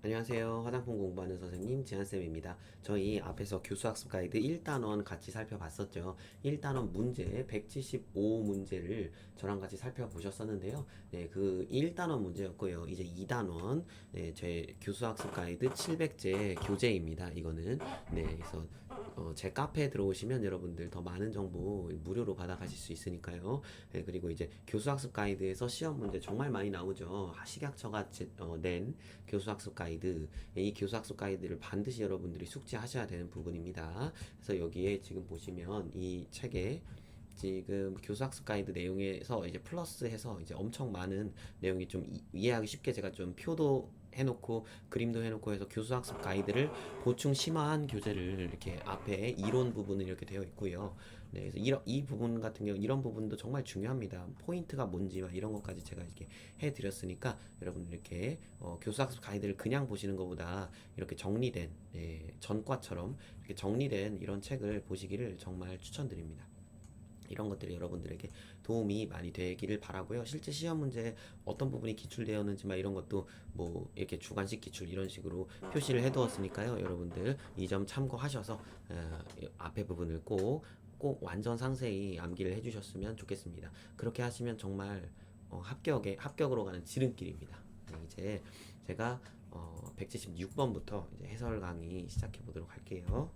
안녕하세요. 화장품 공부하는 선생님 지한쌤입니다. 저희 앞에서 교수학습 가이드 1단원 같이 살펴봤었죠. 1단원 문제 175문제를 저랑 같이 살펴보셨었는데요. 네, 그 1단원 문제였고요. 이제 2단원 제 교수학습 가이드 700제 교재입니다. 이거는 그래서 제 카페에 들어오시면 여러분들 더 많은 정보 무료로 받아가실 수 있으니까요. 그리고 이제 교수학습 가이드에서 시험 문제 정말 많이 나오죠. 식약처가 낸 교수학습 가이드, 이 교수학습 가이드를 반드시 여러분들이 숙지하셔야 되는 부분입니다. 그래서 여기에 지금 보시면 이 책에 지금 교수학습 가이드 내용에서 이제 플러스해서 이제 엄청 많은 내용이 좀 이해하기 쉽게 제가 좀 표도 해놓고 그림도 해놓고 해서 교수학습 가이드를 보충 심화한 교재를 이렇게 앞에 이론 부분은 이렇게 되어 있고요. 네, 그래서 이 부분 같은 경우 이런 부분도 정말 중요합니다. 포인트가 뭔지 막 이런 것까지 제가 이렇게 해드렸으니까 여러분 이렇게 교수학습 가이드를 그냥 보시는 것보다 이렇게 정리된 전과처럼 이렇게 정리된 이런 책을 보시기를 정말 추천드립니다. 이런 것들이 여러분들에게 도움이 많이 되기를 바라고요. 실제 시험 문제에 어떤 부분이 기출되었는지 막 이런 것도 뭐 이렇게 주관식 기출 이런 식으로 표시를 해두었으니까요. 여러분들 이 점 참고하셔서 앞에 부분을 꼭 완전 상세히 암기를 해주셨으면 좋겠습니다. 그렇게 하시면 정말 합격으로 가는 지름길입니다. 네, 이제 제가 176번부터 이제 해설 강의 시작해 보도록 할게요.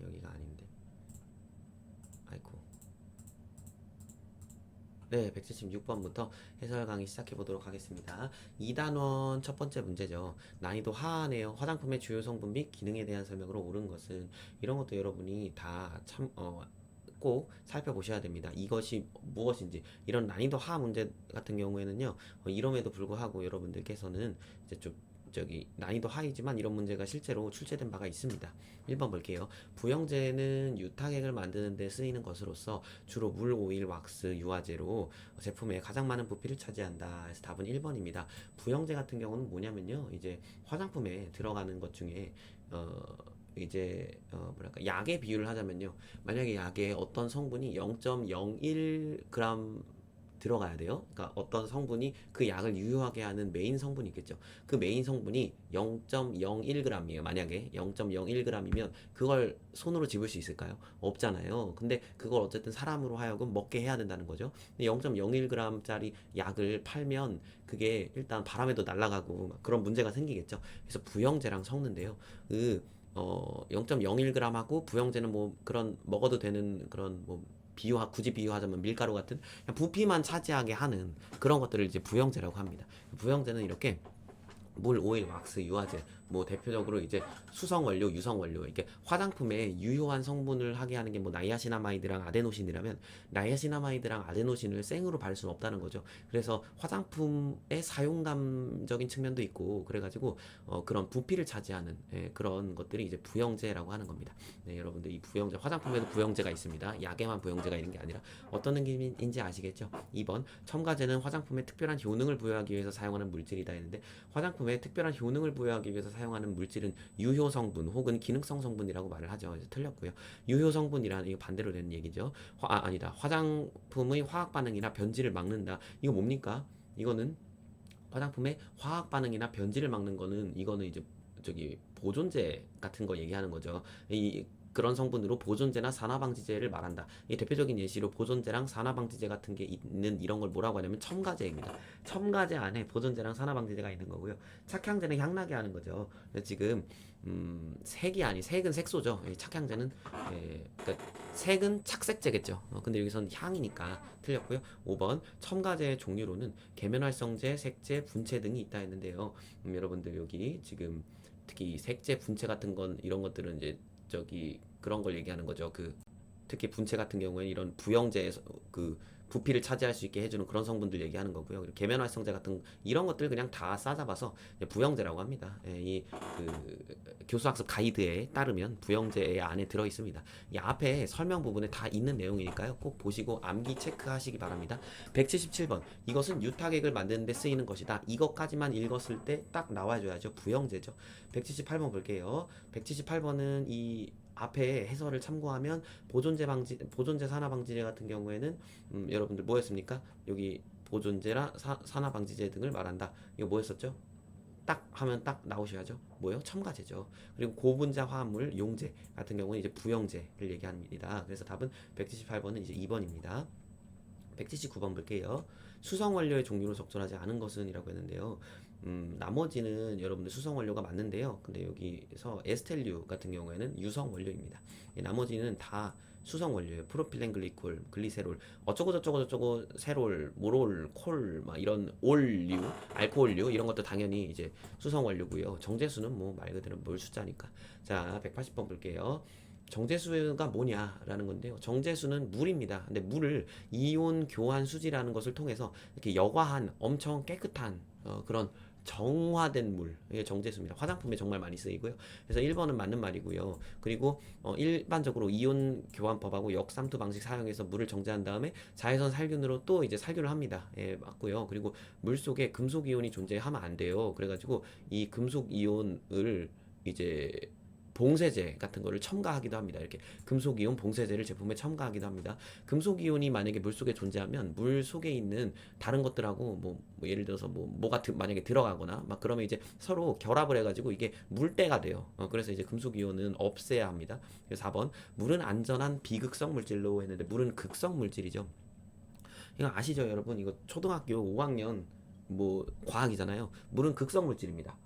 여기가 아닌데. 아이고. 네, 176번부터 해설 강의 시작해 보도록 하겠습니다. 2단원 첫 번째 문제죠. 난이도 하하네요. 화장품의 주요 성분 및 기능에 대한 설명으로 옳은 것은 이런 것도 여러분이 다 꼭 살펴보셔야 됩니다. 이것이 무엇인지 이런 난이도 하 문제 같은 경우에는요. 이럼에도 불구하고 여러분들께서는 이제 좀 저기 난이도 하이지만 이런 문제가 실제로 출제된 바가 있습니다. 1번 볼게요. 부영제는 유탁액을 만드는 데 쓰이는 것으로서 주로 물, 오일, 왁스, 유화제로 제품에 가장 많은 부피를 차지한다. 그래서 답은 1번입니다. 부영제 같은 경우는 뭐냐면요. 이제 화장품에 들어가는 것 중에 이제 뭐랄까 약의 비유를 하자면요. 만약에 약에 어떤 성분이 0.01g 들어가야 돼요. 그러니까 어떤 성분이 그 약을 유효하게 하는 메인 성분이 있겠죠. 그 메인 성분이 0.01g이에요. 만약에 0.01g이면 그걸 손으로 집을 수 있을까요? 없잖아요. 근데 그걸 어쨌든 사람으로 하여금 먹게 해야 된다는 거죠. 0.01g짜리 약을 팔면 그게 일단 바람에도 날아가고 그런 문제가 생기겠죠. 그래서 부영제랑 섞는데요. 0.01g하고 부영제는 뭐 그런 먹어도 되는 그런 뭐 굳이 비유하자면 밀가루 같은 그냥 부피만 차지하게 하는 그런 것들을 이제 부영제라고 합니다. 부영제는 이렇게 물, 오일, 왁스, 유화제, 뭐 대표적으로 이제 수성 원료, 유성 원료, 이게 화장품에 유효한 성분을 하게 하는 게 뭐 나이아시나마이드랑 아데노신이라면 나이아시나마이드랑 아데노신을 생으로 바를 수는 없다는 거죠. 그래서 화장품의 사용감적인 측면도 있고 그래가지고 그런 부피를 차지하는 그런 것들이 이제 부영제라고 하는 겁니다. 네, 여러분들 이 부영제 화장품에도 부영제가 있습니다. 약에만 부영제가 있는 게 아니라 어떤 느낌인지 아시겠죠? 2번 첨가제는 화장품에 특별한 효능을 부여하기 위해서 사용하는 물질이다 했는데 화장품에 특별한 효능을 부여하기 위해서 사용하는 물질은 유효 성분 혹은 기능성 성분이라고 말을 하죠. 그래서 틀렸고요. 유효 성분이라는 이거 반대로 되는 얘기죠. 아니다. 화장품의 화학 반응이나 변질을 막는다. 이거 뭡니까? 이거는 화장품의 화학 반응이나 변질을 막는 거는 이거는 이제 저기 보존제 같은 거 얘기하는 거죠. 이 그런 성분으로 보존제나 산화방지제를 말한다. 이 대표적인 예시로 보존제랑 산화방지제 같은 게 있는 이런 걸 뭐라고 하냐면 첨가제입니다. 첨가제 안에 보존제랑 산화방지제가 있는 거고요. 착향제는 향나게 하는 거죠. 지금 색은 색소죠. 착향제는 그러니까 색은 착색제겠죠. 근데 여기서는 향이니까 틀렸고요. 5번 첨가제의 종류로는 계면활성제, 색제, 분체 등이 있다 했는데요. 여러분들 여기 지금 특히 색제, 분체 같은 건 이런 것들은 이제 저기 그런 걸 얘기하는 거죠. 특히 분체 같은 경우에는 이런 부영제에서 부피를 차지할 수 있게 해주는 그런 성분들 얘기하는 거고요. 그리고 계면활성제 같은 이런 것들 그냥 다 싸잡아서 부영제라고 합니다. 교수학습 가이드에 따르면 부영제 안에 들어 있습니다. 이 앞에 설명 부분에 다 있는 내용이니까요. 꼭 보시고 암기 체크하시기 바랍니다. 177번 이것은 유탁액을 만드는 데 쓰이는 것이다. 이것까지만 읽었을 때 딱 나와줘야죠. 부영제죠. 178번 볼게요. 178번은 이 앞에 해설을 참고하면 보존제 산화방지제 같은 경우에는 여러분들 뭐였습니까? 여기 보존제라 산화방지제 등을 말한다. 이거 뭐였었죠? 딱 하면 딱 나오셔야죠. 뭐요? 첨가제죠. 그리고 고분자 화합물 용제 같은 경우는 이제 부영제를 얘기합니다. 그래서 답은 178번은 이제 2번입니다. 179번 볼게요. 수성 원료의 종류로 적절하지 않은 것은 이라고 했는데요. 나머지는 여러분들 수성 원료가 맞는데요. 근데 여기서 에스텔류 같은 경우에는 유성 원료입니다. 나머지는 다 수성 원료예요. 프로필렌 글리콜, 글리세롤, 어쩌고 저쩌고 저쩌고 세롤, 모롤, 콜, 막 이런 올류, 알코올류 이런 것도 당연히 이제 수성 원료고요. 정제수는 뭐 말 그대로 물 숫자니까. 자, 180번 볼게요. 정제수가 뭐냐라는 건데요. 정제수는 물입니다. 근데 물을 이온 교환 수지라는 것을 통해서 이렇게 여과한 엄청 깨끗한 그런 정화된 물, 이게 정제수입니다. 화장품에 정말 많이 쓰이고요. 그래서 1번은 맞는 말이고요. 그리고 일반적으로 이온 교환법하고 역삼투 방식 사용해서 물을 정제한 다음에 자외선 살균으로 또 이제 살균을 합니다. 예, 맞고요. 그리고 물 속에 금속 이온이 존재하면 안 돼요. 그래가지고 이 금속 이온을 이제 봉쇄제 같은 거를 첨가하기도 합니다. 이렇게 금속이온 봉쇄제를 제품에 첨가하기도 합니다. 금속이온이 만약에 물 속에 존재하면 물 속에 있는 다른 것들하고 뭐 예를 들어서 뭐가 만약에 들어가거나 막 그러면 이제 서로 결합을 해가지고 이게 물때가 돼요. 그래서 이제 금속이온은 없애야 합니다. 그래서 4번 물은 안전한 비극성 물질로 했는데 물은 극성 물질이죠. 이거 아시죠, 여러분? 이거 초등학교 5학년 뭐 과학이잖아요. 물은 극성 물질입니다.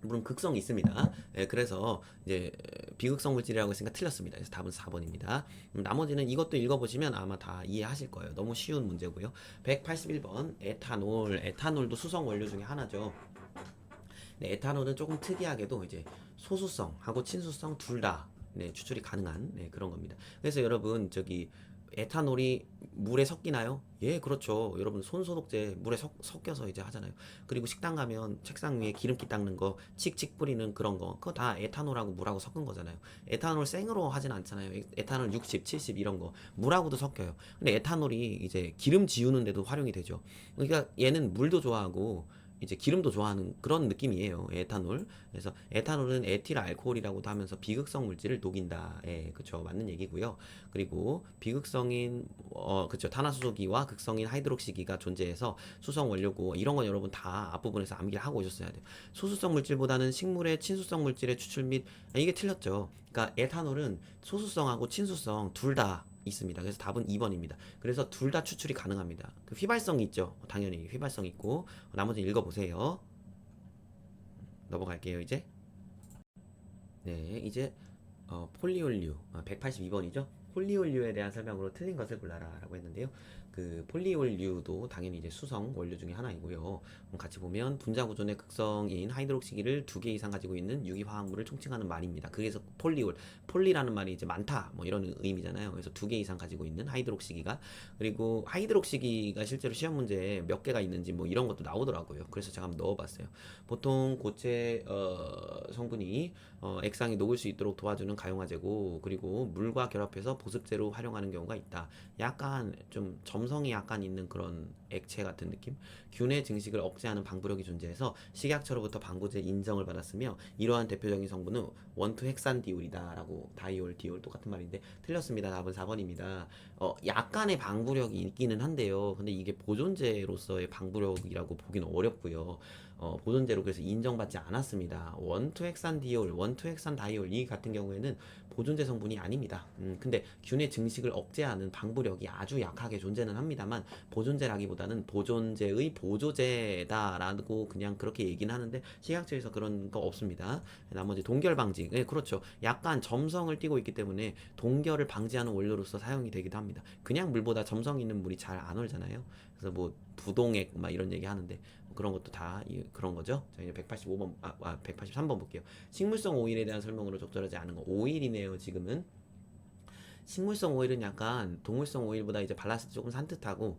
물론 극성이 있습니다. 예, 그래서 이제 비극성 물질이라고 했으니까 틀렸습니다. 그래서 답은 4번입니다. 나머지는 이것도 읽어보시면 아마 다 이해하실 거예요. 너무 쉬운 문제고요. 181번 에탄올. 에탄올도 수성 원료 중에 하나죠. 네, 에탄올은 조금 특이하게도 이제 소수성하고 친수성 둘 다 추출이 가능한 그런 겁니다. 그래서 여러분 저기 에탄올이 물에 섞이나요? 예, 그렇죠. 여러분 손소독제 물에 섞여서 이제 하잖아요. 그리고 식당 가면 책상 위에 기름기 닦는 거, 칙칙 뿌리는 그런 거, 그거 다 에탄올하고 물하고 섞은 거잖아요. 에탄올 생으로 하진 않잖아요. 에탄올 60, 70 이런 거 물하고도 섞여요. 근데 에탄올이 이제 기름 지우는데도 활용이 되죠. 그러니까 얘는 물도 좋아하고 이제 기름도 좋아하는 그런 느낌이에요. 에탄올. 그래서 에탄올은 에틸 알코올이라고도 하면서 비극성 물질을 녹인다. 예, 그쵸. 맞는 얘기고요. 그리고 비극성인 그쵸. 탄화수소기와 극성인 하이드록시기가 존재해서 수성 원료고 이런 건 여러분 다 앞부분에서 암기를 하고 오셨어야 돼요. 소수성 물질보다는 식물의 친수성 물질의 추출 및 이게 틀렸죠. 그러니까 에탄올은 소수성하고 친수성 둘 다 있습니다. 그래서 답은 2번입니다. 그래서 둘 다 추출이 가능합니다. 그 휘발성이 있죠. 당연히 휘발성 있고 나머지 읽어보세요. 넘어갈게요. 이제 네, 이제 폴리올류 182번이죠. 폴리올류에 대한 설명으로 틀린 것을 골라라 라고 했는데요. 그 폴리올류도 당연히 이제 수성 원료 중에 하나이고요. 같이 보면 분자 구조의 극성인 하이드록시기를 2개 이상 가지고 있는 유기화합물을 총칭하는 말입니다. 그래서 폴리올, 폴리라는 말이 이제 많다 뭐 이런 의미잖아요. 그래서 2개 이상 가지고 있는 하이드록시기가, 그리고 하이드록시기가 실제로 시험 문제에 몇 개가 있는지 뭐 이런 것도 나오더라고요. 그래서 제가 한번 넣어봤어요. 보통 고체 성분이 액상이 녹을 수 있도록 도와주는 가용화제고, 그리고 물과 결합해서 보습제로 활용하는 경우가 있다. 약간 좀 점성이 약간 있는 그런 액체 같은 느낌? 균의 증식을 억제하는 방부력이 존재해서 식약처로부터 방부제 인정을 받았으며 이러한 대표적인 성분은 원투헥산디올이다 라고. 다이올, 디올 똑같은 말인데 틀렸습니다. 답은 4번입니다. 약간의 방부력이 있기는 한데요. 근데 이게 보존제로서의 방부력이라고 보기는 어렵고요. 보존제로 그래서 인정받지 않았습니다. 원투헥산디올, 원투헥산다이올 이 같은 경우에는 보존제 성분이 아닙니다. 근데 균의 증식을 억제하는 방부력이 아주 약하게 존재는 합니다만 보존제라기보다는 보존제의 보조제다라고 그냥 그렇게 얘기는 하는데 식약처에서 그런 거 없습니다. 나머지 동결 방지, 네, 그렇죠. 약간 점성을 띠고 있기 때문에 동결을 방지하는 원료로서 사용이 되기도 합니다. 그냥 물보다 점성 있는 물이 잘 안 얼잖아요. 그래서 뭐 부동액 막 이런 얘기 하는데 그런 것도 다 그런 거죠. 자, 이제 185번 183번 볼게요. 식물성 오일에 대한 설명으로 적절하지 않은 거. 오일이네요. 지금은 식물성 오일은 약간 동물성 오일보다 이제 발랐을 때 조금 산뜻하고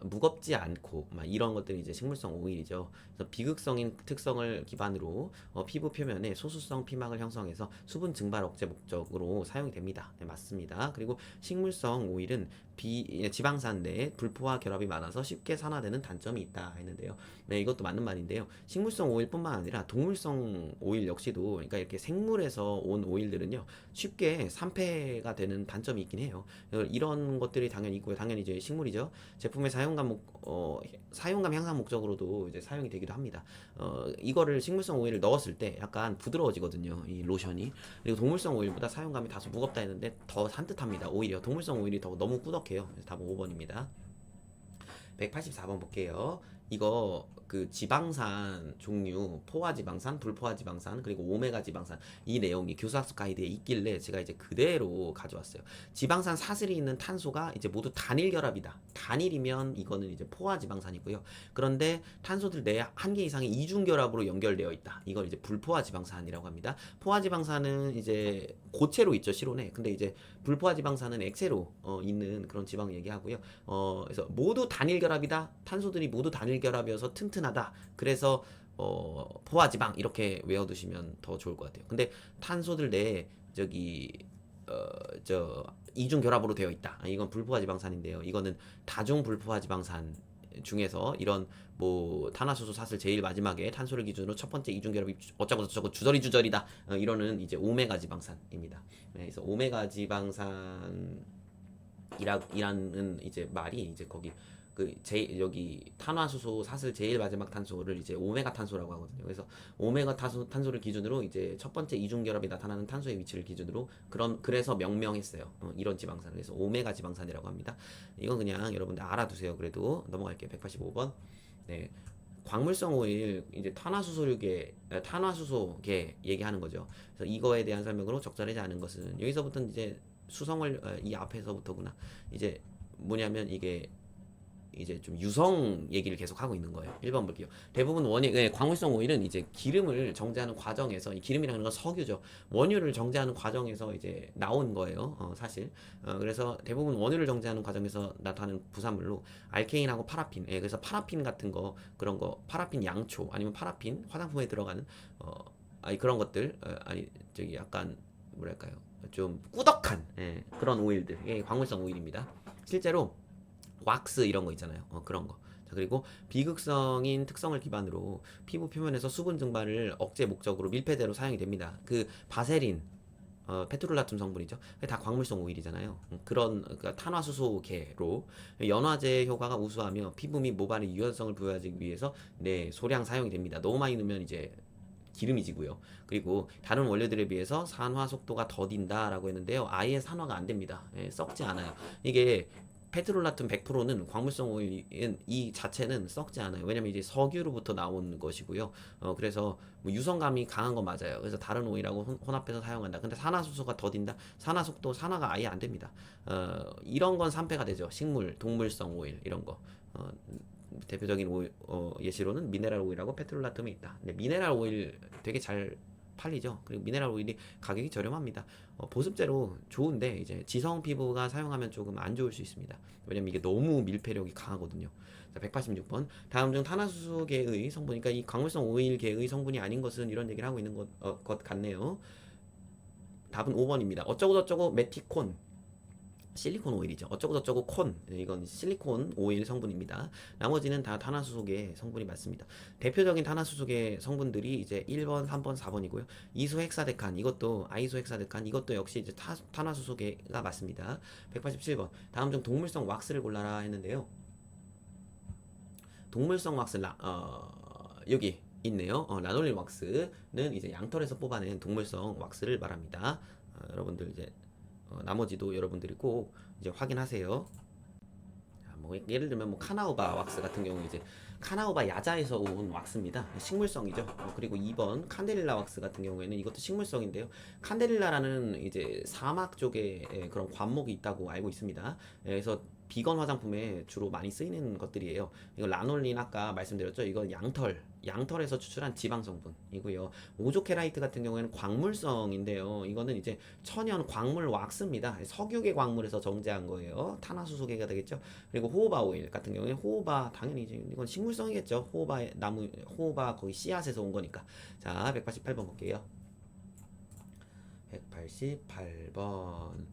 무겁지 않고 막 이런 것들이 이제 식물성 오일이죠. 그래서 비극성인 특성을 기반으로 피부 표면에 소수성 피막을 형성해서 수분 증발 억제 목적으로 사용이 됩니다. 네, 맞습니다. 그리고 식물성 오일은 지방산 내 불포화 결합이 많아서 쉽게 산화되는 단점이 있다 했는데요. 네, 이것도 맞는 말인데요. 식물성 오일뿐만 아니라 동물성 오일 역시도 그러니까 이렇게 생물에서 온 오일들은요 쉽게 산패가 되는 단점이 있긴 해요. 이런 것들이 당연히 있고요. 당연히 이제 식물이죠. 제품의 사용감 향상 목적으로도 이제 사용이 되기도 합니다. 이거를 식물성 오일을 넣었을 때 약간 부드러워지거든요. 이 로션이. 그리고 동물성 오일보다 사용감이 다소 무겁다 했는데 더 산뜻합니다. 오히려 동물성 오일이 더 너무 꾸덕해요. 그래서 답은 5번입니다. 184번 볼게요. 이거 그 지방산 종류, 포화 지방산, 불포화 지방산, 그리고 오메가 지방산 이 내용이 교수학습 가이드에 있길래 제가 이제 그대로 가져왔어요. 지방산 사슬이 있는 탄소가 이제 모두 단일 결합이다. 단일이면 이거는 이제 포화 지방산이고요. 그런데 탄소들 내에 한 개 이상의 이중 결합으로 연결되어 있다. 이걸 이제 불포화 지방산이라고 합니다. 포화 지방산은 이제 고체로 있죠, 실온에. 근데 이제 불포화 지방산은 액체로 있는 그런 지방 얘기하고요. 그래서 모두 단일 결합이다. 탄소들이 모두 단일 결합이어서 튼튼하다. 그래서 포화 지방 이렇게 외워두시면 더 좋을 것 같아요. 근데 탄소들 내에 저기 이중 결합으로 되어 있다. 이건 불포화 지방산인데요. 이거는 다중 불포화 지방산 중에서 이런 뭐 탄화수소 사슬 제일 마지막에 탄소를 기준으로 첫 번째 이중 결합이 어쩌고 저쩌고 주저리다 이러는 이제 오메가 지방산입니다. 네, 그래서 오메가 지방산이라는 이제 말이 이제 거기 여기 탄화수소 사슬 제일 마지막 탄소를 이제 오메가 탄소라고 하거든요. 그래서 오메가 탄소를 기준으로 이제 첫 번째 이중 결합이 나타나는 탄소의 위치를 기준으로 그래서 명명했어요. 이런 지방산을. 그래서 오메가 지방산이라고 합니다. 이건 그냥 여러분들 알아두세요. 그래도 넘어갈게요. 185번. 네. 광물성 오일 이제 탄화수소계 얘기하는 거죠. 그래서 이거에 대한 설명으로 적절하지 않은 것은 여기서부터 이제 이 앞에서부터구나. 이제 뭐냐면 이게 이제 좀 유성 얘기를 계속 하고 있는 거예요. 1번 볼게요. 대부분 광물성 오일은 이제 기름을 정제하는 과정에서 이 기름이라는 건 석유죠. 원유를 정제하는 과정에서 이제 나온 거예요. 사실. 그래서 대부분 원유를 정제하는 과정에서 나타나는 부산물로 알케인하고 파라핀. 그래서 파라핀 같은 거 그런 거 파라핀 양초 아니면 파라핀 화장품에 들어가는 그런 것들 저기 약간 뭐랄까요? 좀 꾸덕한 그런 오일들. 이게 광물성 오일입니다. 실제로 왁스 이런 거 있잖아요. 그런 거. 자, 그리고 비극성인 특성을 기반으로 피부 표면에서 수분 증발을 억제 목적으로 밀폐제로 사용이 됩니다. 그 바세린, 페트롤라툼 성분이죠. 다 광물성 오일이잖아요. 그러니까 탄화수소계로 연화제 효과가 우수하며 피부 및 모발의 유연성을 부여하기 위해서 소량 사용이 됩니다. 너무 많이 넣으면 이제 기름이 지고요. 그리고 다른 원료들에 비해서 산화 속도가 더딘다라고 했는데요. 아예 산화가 안 됩니다. 썩지 않아요. 이게 페트롤라툼 100%는 광물성 오일은 이 자체는 썩지 않아요. 왜냐면 이제 석유로부터 나온 것이고요. 그래서 뭐 유성감이 강한 건 맞아요. 그래서 다른 오일하고 혼합해서 사용한다. 근데 산화수소가 더딘다. 산화가 아예 안 됩니다. 이런 건 산패가 되죠. 식물, 동물성 오일 이런 거. 대표적인 예시로는 미네랄 오일하고 페트롤라툼이 있다. 근데 미네랄 오일 되게 잘 팔리죠. 그리고 미네랄 오일이 가격이 저렴합니다. 보습제로 좋은데 이제 지성 피부가 사용하면 조금 안 좋을 수 있습니다. 왜냐면 이게 너무 밀폐력이 강하거든요. 자, 186번. 다음 중 탄화수소계의 성분, 그러니까 이 광물성 오일계의 성분이 아닌 것은 이런 얘기를 하고 있는 것 같네요. 답은 5번입니다. 어쩌고저쩌고 메티콘. 실리콘 오일이죠. 어쩌고저쩌고 콘. 이건 실리콘 오일 성분입니다. 나머지는 다 탄화수소계 성분이 맞습니다. 대표적인 탄화수소계 성분들이 이제 1번, 3번, 4번이고요. 이소헥사데칸, 이것도 아이소헥사데칸, 이것도 역시 이제 탄화수소계가 맞습니다. 187번. 다음 중 동물성 왁스를 골라라 했는데요. 동물성 왁스 여기 있네요. 라놀린 왁스는 이제 양털에서 뽑아낸 동물성 왁스를 말합니다. 여러분들 이제 나머지도 여러분들이 꼭 이제 확인하세요. 뭐 예를 들면 뭐 카나우바 왁스 같은 경우 이제 카나우바 야자에서 온 왁스입니다. 식물성이죠. 그리고 2번 칸데릴라 왁스 같은 경우에는 이것도 식물성인데요. 칸데릴라라는 이제 사막 쪽에 그런 관목이 있다고 알고 있습니다. 그래서 비건 화장품에 주로 많이 쓰이는 것들이에요. 이거 라놀린 아까 말씀드렸죠. 이건 양털에서 추출한 지방 성분이고요. 오조케라이트 같은 경우에는 광물성인데요. 이거는 이제 천연 광물 왁스입니다. 석유계 광물에서 정제한 거예요. 탄화수소계가 되겠죠. 그리고 호호바 오일 같은 경우에 호호바 당연히 이건 식물성이겠죠. 호호바 거기 씨앗에서 온 거니까. 자, 188번 볼게요. 188번.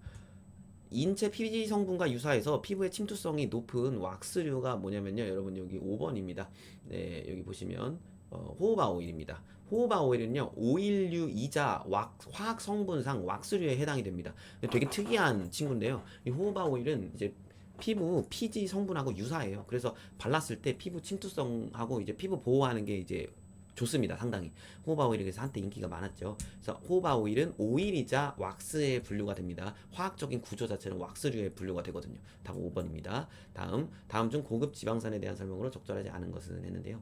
인체 피지 성분과 유사해서 피부의 침투성이 높은 왁스류가 뭐냐면요. 여러분 여기 5번입니다. 네, 여기 보시면 호호바 오일입니다. 호호바 오일은요, 오일류이자 화학 성분상 왁스류에 해당이 됩니다. 되게 특이한 친구인데요. 이 호호바 오일은 이제 피부 피지 성분하고 유사해요. 그래서 발랐을 때 피부 침투성하고 이제 피부 보호하는 게 이제 좋습니다. 상당히. 호호바 오일이 그래서 한때 인기가 많았죠. 그래서 호호바 오일은 오일이자 왁스에 분류가 됩니다. 화학적인 구조 자체는 왁스류에 분류가 되거든요. 답 5번입니다. 다음 중 고급 지방산에 대한 설명으로 적절하지 않은 것은 했는데요.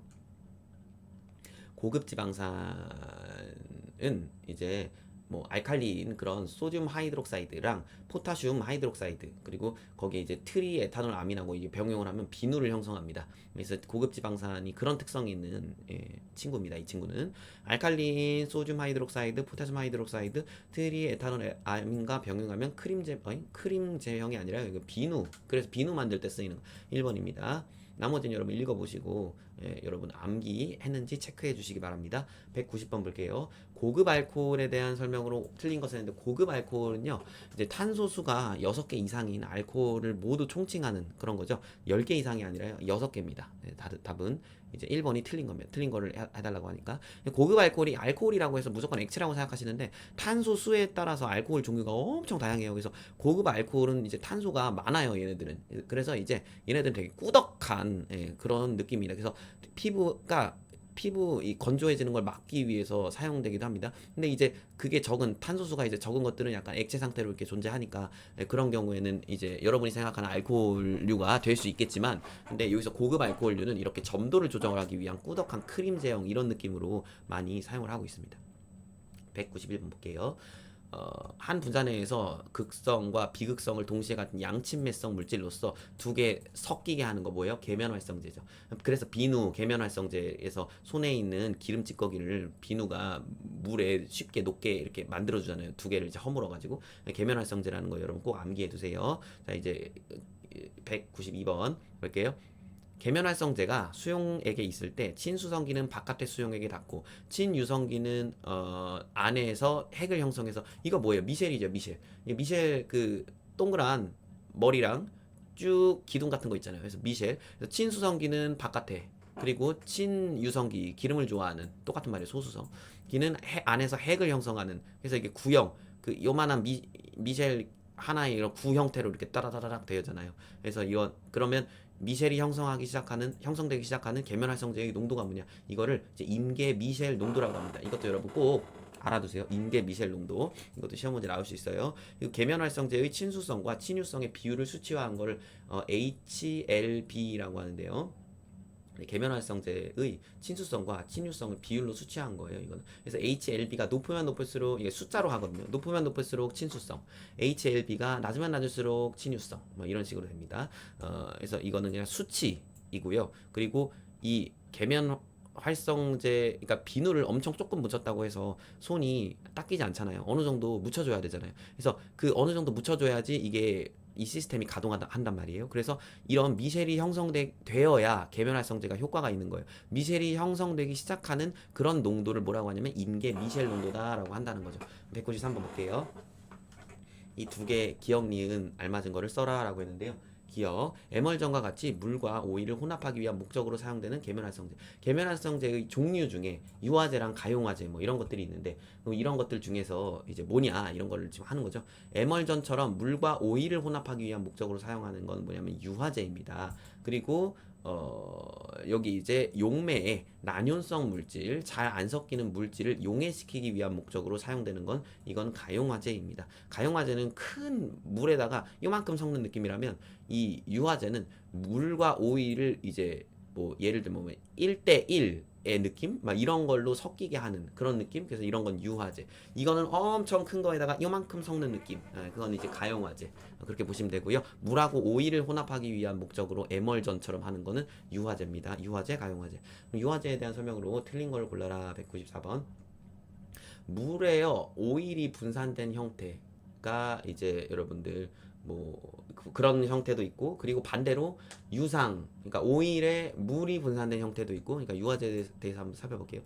고급 지방산은 이제 뭐 알칼리인 그런 소듐 하이드록사이드랑 포타슘 하이드록사이드, 그리고 거기에 이제 트리 에탄올 아민하고 이게 병용을 하면 비누를 형성합니다. 그래서 고급 지방산이 그런 특성이 있는 친구입니다. 이 친구는 알칼리인 소듐 하이드록사이드, 포타슘 하이드록사이드, 트리 에탄올 아민과 병용하면 크림 제형이 아니라 이거 비누. 그래서 비누 만들 때 쓰이는 거. 1번입니다. 나머지는 여러분 읽어보시고 여러분 암기 했는지 체크해 주시기 바랍니다. 190번 볼게요. 고급 알코올에 대한 설명으로 틀린 것을 했는데, 고급 알코올은요, 이제 탄소수가 6개 이상인 알코올을 모두 총칭하는 그런 거죠. 10개 이상이 아니라 6개입니다. 답은 이제 1번이 틀린 겁니다. 틀린 거를 해달라고 하니까. 고급 알코올이 알코올이라고 해서 무조건 액체라고 생각하시는데, 탄소수에 따라서 알코올 종류가 엄청 다양해요. 그래서 고급 알코올은 이제 탄소가 많아요, 얘네들은. 그래서 이제 얘네들은 되게 꾸덕한 그런 느낌입니다. 그래서 피부 이 건조해지는 걸 막기 위해서 사용되기도 합니다. 근데 이제 그게 적은 탄소수가 이제 적은 것들은 약간 액체 상태로 이렇게 존재하니까 그런 경우에는 이제 여러분이 생각하는 알코올류가 될 수 있겠지만, 근데 여기서 고급 알코올류는 이렇게 점도를 조정하기 위한 꾸덕한 크림 제형 이런 느낌으로 많이 사용을 하고 있습니다. 191번 볼게요. 한 분자 내에서 극성과 비극성을 동시에 갖는 양친매성 물질로서 두 개 섞이게 하는 거 뭐예요? 계면활성제죠. 그래서 비누, 계면활성제에서 손에 있는 기름 찌꺼기를 비누가 물에 쉽게 녹게 이렇게 만들어주잖아요. 두 개를 이제 허물어 가지고. 계면활성제라는 거 여러분 꼭 암기해 두세요. 자, 이제 192번 볼게요. 계면활성제가 수용액에 있을 때 친수성기는 바깥의 수용액에 닿고 친유성기는 안에서 핵을 형성해서, 이거 뭐예요? 미셸이죠, 미셸. 미셸 그 동그란 머리랑 쭉 기둥 같은 거 있잖아요. 그래서 미셸. 그래서 친수성기는 바깥에, 그리고 친유성기 기름을 좋아하는 똑같은 말이에요. 소수성 기는 안에서 핵을 형성하는. 그래서 이게 구형, 그 요만한 미셸 하나의 이런 구 형태로 이렇게 따라다라락 되잖아요. 그래서 이거 그러면 미셸이 형성되기 시작하는 계면활성제의 농도가 뭐냐? 이거를 이제 임계 미셸 농도라고 합니다. 이것도 여러분 꼭 알아두세요. 임계 미셸 농도. 이것도 시험 문제 나올 수 있어요. 이 계면활성제의 친수성과 친유성의 비율을 수치화한 거를 HLB라고 하는데요. 계면활성제의 친수성과 친유성을 비율로 수치한 거예요. 이거는. 그래서 HLB가 높으면 높을수록, 이게 숫자로 하거든요. 높으면 높을수록 친수성, HLB가 낮으면 낮을수록 친유성, 뭐 이런 식으로 됩니다. 그래서 이거는 그냥 수치이고요. 그리고 이 계면 활성제, 그러니까 비누를 엄청 조금 묻혔다고 해서 손이 닦이지 않잖아요. 어느 정도 묻혀줘야 되잖아요. 그래서 그 어느 정도 묻혀줘야지 이게 이 시스템이 가동한단 말이에요. 그래서 이런 미셸이 형성되어야 계면활성제가 효과가 있는 거예요. 미셸이 형성되기 시작하는 그런 농도를 뭐라고 하냐면 임계 미셸 농도다라고 한다는 거죠. 193번 볼게요. 이 두 개 기억, 니은 알맞은 거를 써라 라고 했는데요. 기억, 에멀전과 같이 물과 오일을 혼합하기 위한 목적으로 사용되는 계면활성제. 계면활성제의 종류 중에 유화제랑 가용화제 뭐 이런 것들이 있는데, 이런 것들 중에서 이제 뭐냐 이런 거를 지금 하는 거죠. 에멀전처럼 물과 오일을 혼합하기 위한 목적으로 사용하는 건 뭐냐면 유화제입니다. 그리고 여기 이제 용매의 난연성 물질, 잘 안 섞이는 물질을 용해시키기 위한 목적으로 사용되는 건 이건 가용화제입니다. 가용화제는 큰 물에다가 이만큼 섞는 느낌이라면, 이 유화제는 물과 오일을 이제 뭐 예를 들면 1대1의 느낌? 막 이런 걸로 섞이게 하는 그런 느낌? 그래서 이런 건 유화제. 이거는 엄청 큰 거에다가 요만큼 섞는 느낌. 그건 이제 가용화제. 그렇게 보시면 되고요. 물하고 오일을 혼합하기 위한 목적으로 에멀전처럼 하는 거는 유화제입니다. 유화제, 가용화제. 유화제에 대한 설명으로 틀린 걸 골라라. 194번. 물에요, 오일이 분산된 형태가 이제 여러분들 뭐 그런 형태도 있고, 그리고 반대로 유상, 그러니까 오일에 물이 분산된 형태도 있고, 그러니까 유화제에 대해서 한번 살펴볼게요.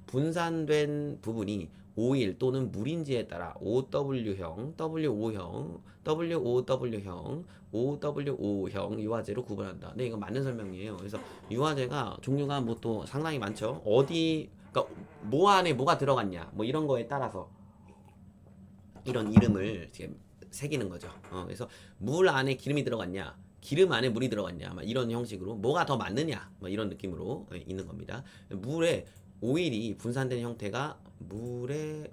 분산된 부분이 오일 또는 물인지에 따라 OW형, WO형, WOW형, OWO형 유화제로 구분한다. 네, 이거 맞는 설명이에요. 그래서 유화제가 종류가 뭐 또 상당히 많죠. 어디, 그러니까 뭐 안에 뭐가 들어갔냐, 뭐 이런 거에 따라서 이런 이름을 이제 새기는 거죠. 그래서 물 안에 기름이 들어갔냐, 기름 안에 물이 들어갔냐, 막 이런 형식으로 뭐가 더 맞느냐, 막 이런 느낌으로 있는 겁니다. 물에 오일이 분산된 형태가 물에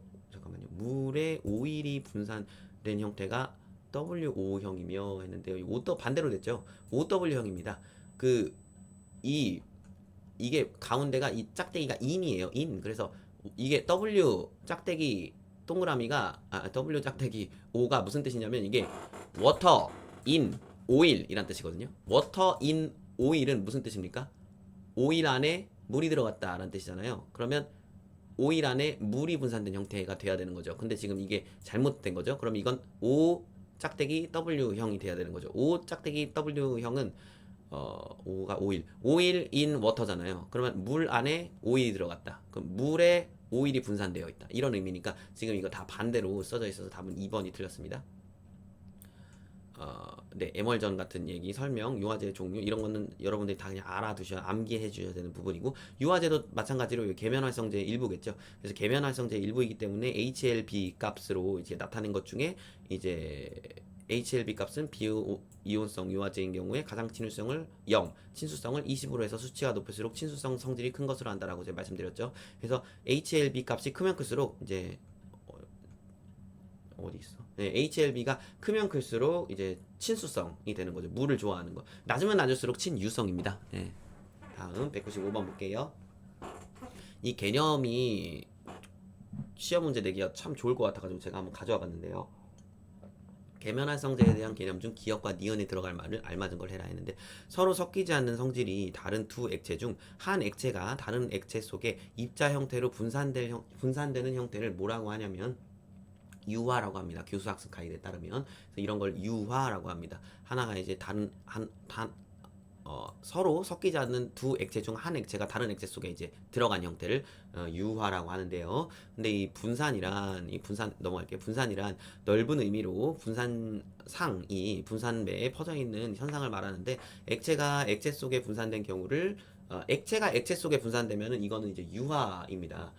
오일이 분산된 형태가 WO형이며 했는데요. 이거 반대로 됐죠. OW형입니다. 그 이게 가운데가 이 짝대기가 인이에요. 인. 그래서 이게 W 짝대기 동그라미가 W 짝대기 O가 무슨 뜻이냐면 이게 water in oil이란 뜻이거든요. water in oil은 무슨 뜻입니까? 오일 안에 물이 들어갔다라는 뜻이잖아요. 그러면 오일 안에 물이 분산된 형태가 돼야 되는 거죠. 근데 지금 이게 잘못된 거죠. 그럼 이건 O 짝대기 W형이 돼야 되는 거죠. O 짝대기 W형은 O가 오일 in water잖아요. 그러면 물 안에 오일이 들어갔다. 그럼 물에 오일이 분산되어 있다. 이런 의미니까 지금 이거 다 반대로 써져 있어서 답은 2번이 틀렸습니다. 네, 에멀전 같은 얘기, 설명, 유화제 종류 이런 거는 여러분들이 다 그냥 알아두셔야 암기해 주셔야 되는 부분이고 유화제도 마찬가지로 계면활성제의 일부겠죠. 그래서 계면활성제의 일부이기 때문에 HLB 값으로 이제 나타낸 것 중에 이제 HLB 값은 비이온성 유화제인 경우에 가장 친수성을 0, 친수성을 20으로 해서 수치가 높을수록 친수성 성질이 큰 것으로 한다라고 제가 말씀드렸죠. 그래서 HLB 값이 크면 클수록 이제 어디 있어? 네, HLB가 크면 클수록 이제 친수성이 되는 거죠. 물을 좋아하는 거. 낮으면 낮을수록 친유성입니다. 네. 다음 195번 볼게요. 이 개념이 시험 문제 내기가 참 좋을 것 같아가지고 제가 한번 가져와 봤는데요. 계면활성제에 대한 개념 중 기억과 니은에 들어갈 말을 알맞은 걸 해라 했는데 서로 섞이지 않는 성질이 다른 두 액체 중 한 액체가 다른 액체 속에 입자 형태로 분산되는 형태를 뭐라고 하냐면 유화라고 합니다. 교수학습 가이드에 따르면 그래서 이런 걸 유화라고 합니다. 하나가 이제 서로 섞이지 않는 두 액체 중 한 액체가 다른 액체 속에 이제 들어간 형태를 유화라고 하는데요. 근데 이 분산이란 넘어갈게요. 분산이란 넓은 의미로 분산상이 분산배에 퍼져 있는 현상을 말하는데 액체가 액체 속에 분산된 경우를 액체가 액체 속에 분산되면은 이거는 이제 유화입니다.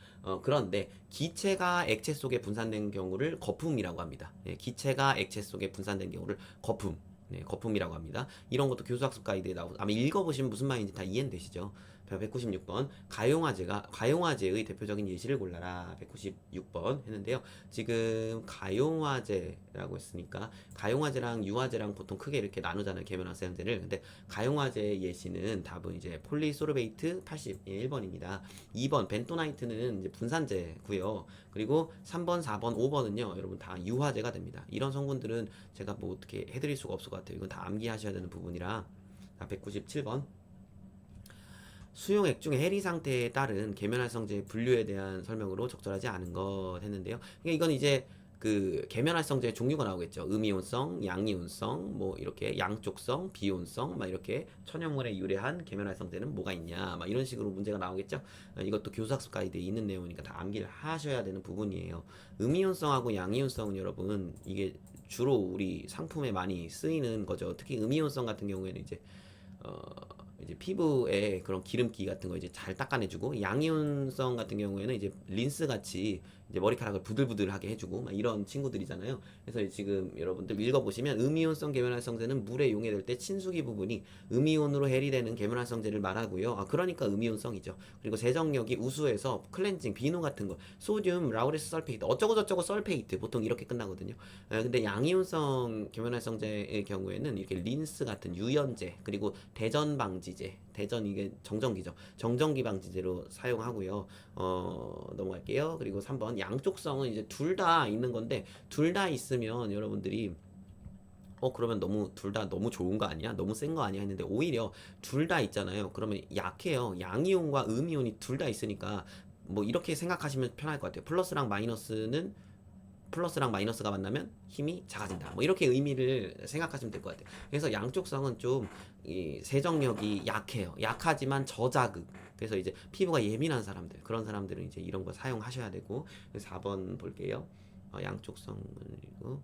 그런데 기체가 액체 속에 분산된 경우를 거품이라고 합니다. 예, 기체가 액체 속에 분산된 경우를 거품. 네, 거품이라고 합니다. 이런 것도 교수학습 가이드에 나오고 아마 읽어보시면 무슨 말인지 다 이해는 되시죠? 196번 가용화제의 대표적인 예시를 골라라 196번 했는데요. 지금 가용화제라고 했으니까 가용화제랑 유화제랑 보통 크게 이렇게 나누잖아요. 계면활성제를. 근데 가용화제의 예시는 답은 이제 폴리소르베이트 80 1번입니다. 2번 벤토나이트는 이제 분산제고요. 그리고 3번, 4번, 5번은요. 여러분 다 유화제가 됩니다. 이런 성분들은 제가 뭐 어떻게 해드릴 수가 없을 것 같아요. 이건 다 암기하셔야 되는 부분이라 197번 수용액 중 해리 상태에 따른 계면활성제 분류에 대한 설명으로 적절하지 않은 것 했는데요. 그러니까 이건 이제 그 계면활성제 종류가 나오겠죠. 음이온성, 양이온성, 뭐 이렇게 양쪽성, 비이온성, 막 이렇게 천연물에 유래한 계면활성제는 뭐가 있냐, 막 이런 식으로 문제가 나오겠죠. 이것도 교수학습 가이드에 있는 내용이니까 다 암기를 하셔야 되는 부분이에요. 음이온성하고 양이온성은 여러분 이게 주로 우리 상품에 많이 쓰이는 거죠. 특히 음이온성 같은 경우에는 이제 피부에 그런 기름기 같은 거 이제 잘 닦아내주고 양이온성 같은 경우에는 이제 린스 같이 이제 머리카락을 부들부들하게 해주고 막 이런 친구들이잖아요. 그래서 지금 여러분들 읽어보시면 음이온성 계면활성제는 물에 용해될 때 친수기 부분이 음이온으로 해리되는 계면활성제를 말하고요. 그러니까 음이온성이죠. 그리고 세정력이 우수해서 클렌징, 비누 같은 거, 소듐, 라우레스 설페이트, 어쩌고저쩌고 설페이트 보통 이렇게 끝나거든요. 근데 양이온성 계면활성제의 경우에는 이렇게 린스 같은 유연제 그리고 대전 방지제, 대전 이게 정전기죠. 정전기 방지제로 사용하고요. 넘어갈게요. 그리고 3번 양쪽성은 이제 둘 다 있는 건데 둘 다 있으면 여러분들이 그러면 둘 다 너무 좋은 거 아니야? 너무 센 거 아니야? 했는데 오히려 둘 다 있잖아요. 그러면 약해요. 양이온과 음이온이 둘 다 있으니까 뭐 이렇게 생각하시면 편할 것 같아요. 플러스랑 마이너스는 플러스랑 마이너스가 만나면 힘이 작아진다. 뭐 이렇게 의미를 생각하시면 될 것 같아요. 그래서 양쪽성은 좀 이 세정력이 약해요. 약하지만 저자극. 그래서 이제 피부가 예민한 사람들, 그런 사람들은 이제 이런 거 사용하셔야 되고. 4번 볼게요. 양쪽성은 이거.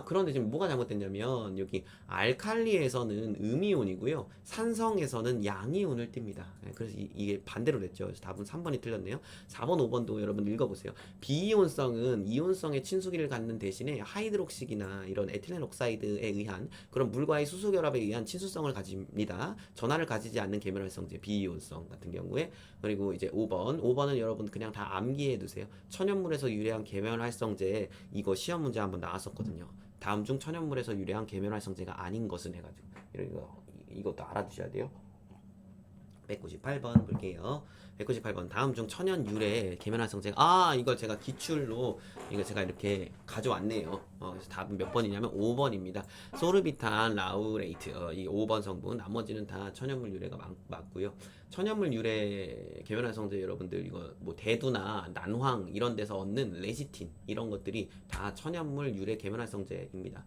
그런데 지금 뭐가 잘못됐냐면 여기 알칼리에서는 음이온이고요. 산성에서는 양이온을 띱니다. 그래서 이게 반대로 됐죠. 그래서 답은 3번이 틀렸네요. 4번, 5번도 여러분 읽어보세요. 비이온성은 이온성의 친수기를 갖는 대신에 하이드록식이나 이런 에틸렌 옥사이드에 의한 그런 물과의 수소 결합에 의한 친수성을 가집니다. 전하를 가지지 않는 계면활성제 비이온성 같은 경우에. 그리고 이제 5번은 여러분 그냥 다 암기해 두세요. 천연물에서 유래한 계면활성제 이거 시험 문제 한번 나왔었거든요. 다음 중 천연물에서 유래한 계면활성제가 아닌 것은 해가지고 이것도 알아두셔야 돼요. 198번 볼게요. 198번 다음 중 천연 유래 계면활성제가 이걸 제가 기출로 이거 제가 이렇게 가져왔네요. 그래서 답은 몇 번이냐면 5번입니다. 소르비탄 라우레이트 이 5번 성분 나머지는 다 천연물 유래가 맞고요. 천연물 유래 계면활성제 여러분들 이거 뭐 대두나 난황 이런 데서 얻는 레시틴 이런 것들이 다 천연물 유래 계면활성제입니다.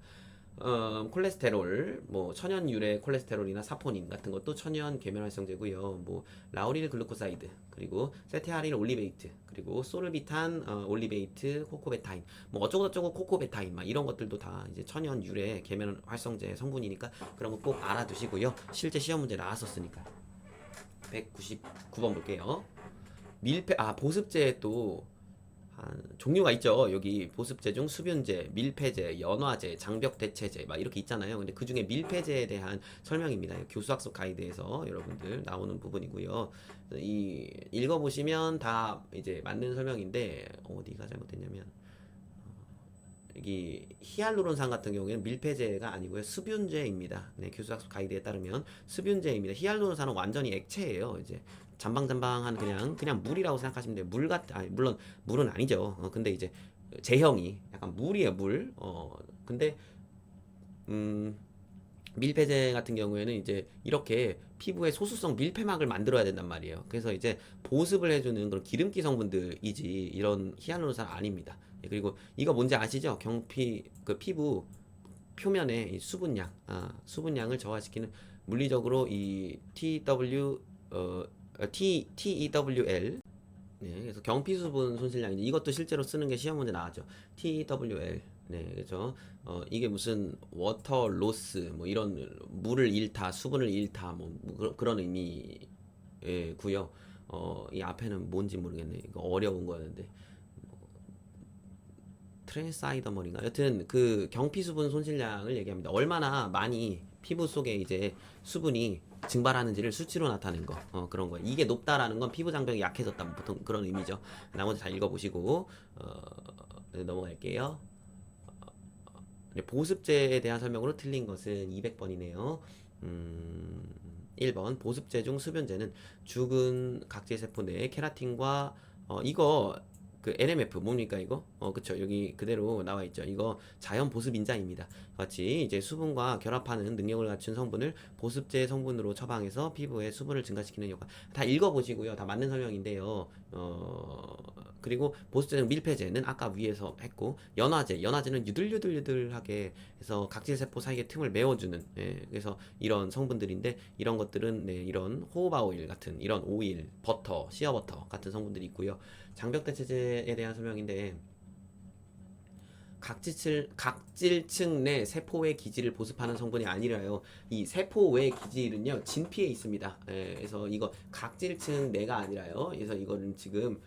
콜레스테롤, 뭐 천연 유래 콜레스테롤이나 사포닌 같은 것도 천연 계면활성제고요. 뭐 라우릴 글루코사이드, 그리고 세테아릴 올리베이트, 그리고 소르비탄 올리베이트, 코코베타인, 뭐 어쩌고저쩌고 코코베타인, 막 이런 것들도 다 이제 천연 유래 계면활성제 성분이니까 그런 거 꼭 알아두시고요. 실제 시험 문제 나왔었으니까. 199번 볼게요. 보습제 또 종류가 있죠. 여기 보습제 중 수분제, 밀폐제, 연화제, 장벽대체제 막 이렇게 있잖아요. 근데 그 중에 밀폐제에 대한 설명입니다. 교수학습 가이드에서 여러분들 나오는 부분이고요. 이 읽어보시면 다 이제 맞는 설명인데 어디가 잘못됐냐면 여기 히알루론산 같은 경우에는 밀폐제가 아니고요. 수분제입니다. 네, 교수학습 가이드에 따르면 수분제입니다. 히알루론산은 완전히 액체예요. 이제 잔방잔방한 그냥 물이라고 생각하시면 돼요. 물론 물은 아니죠. 근데 이제 제형이 약간 물이에요, 물. 근데 밀폐제 같은 경우에는 이제 이렇게 피부에 소수성 밀폐막을 만들어야 된단 말이에요. 그래서 이제 보습을 해주는 그런 기름기 성분들이지 이런 히알루론산 아닙니다. 그리고 이거 뭔지 아시죠? 그 피부 표면에 이 수분량을 저하시키는 물리적으로 이 TEWL. 네, 그래서 경피수분 손실량인데 이것도 실제로 쓰는 게 시험 문제 나왔죠. TEWL. 네, 그렇죠. 이게 무슨 워터 로스 뭐 이런 물을 잃다, 수분을 잃다 뭐 그런 의미고요. 이 앞에는 뭔지 모르겠네. 이거 어려운 거였는데. 트랜사이더머리인가? 여튼 그 경피수분 손실량을 얘기합니다. 얼마나 많이 피부 속에 이제 수분이 증발하는지를 수치로 나타낸 거, 그런 거예요. 이게 높다라는 건 피부 장벽이 약해졌다, 뭐 보통 그런 의미죠. 나머지 다 읽어보시고 넘어갈게요. 보습제에 대한 설명으로 틀린 것은 200번이네요. 1번 보습제 중 수변제는 죽은 각질세포 내 케라틴과 이거 그 NMF 뭡니까 이거? 그쵸, 여기 그대로 나와 있죠. 이거 자연 보습 인자입니다. 같이 이제 수분과 결합하는 능력을 갖춘 성분을 보습제 성분으로 처방해서 피부에 수분을 증가시키는 효과. 다 읽어보시고요. 다 맞는 설명인데요. 그리고 보습제는 밀폐제는 아까 위에서 했고, 연화제는 유들유들하게 해서 각질세포 사이의 틈을 메워주는, 그래서 이런 성분들인데, 이런 것들은 이런 호호바 오일 같은 이런 오일, 버터, 시어버터 같은 성분들이 있고요. 장벽대체제에 대한 설명인데, 각질층 내 세포의 기질을 보습하는 성분이 아니라요. 이 세포 외 기질은요 진피에 있습니다. 그래서 이거 각질층 내가 아니라요. 그래서 이거는 지금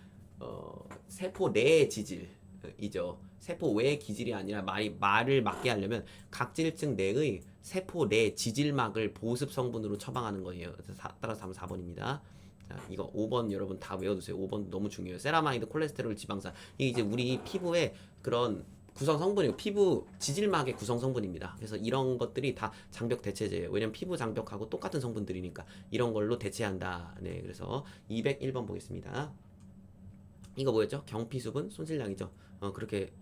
세포 내 지질이죠. 세포 외 기질이 아니라 말을 맞게 하려면 각질층 내의 세포 내 지질막을 보습 성분으로 처방하는 거예요. 따라서 답은 4번입니다. 자, 이거 5번 여러분 다 외워두세요. 5번 너무 중요해요. 세라마이드, 콜레스테롤, 지방산. 이게 이제 우리 피부의 그런 구성 성분이고 피부 지질막의 구성 성분입니다. 그래서 이런 것들이 다 장벽 대체제예요. 왜냐면 피부 장벽하고 똑같은 성분들이니까 이런 걸로 대체한다. 네, 그래서 201번 보겠습니다. 이거 뭐였죠? 경피수분 손실량이죠. 그렇게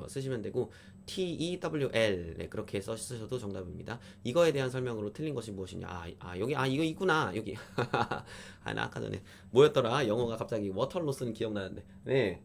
쓰시면 되고 TEWL 네, 그렇게 쓰셔도 정답입니다. 이거에 대한 설명으로 틀린 것이 무엇이냐? 여기 이거 있구나. 여기 나 아까 전에 뭐였더라? 영어가 갑자기 워터로스는 기억나는데. 네.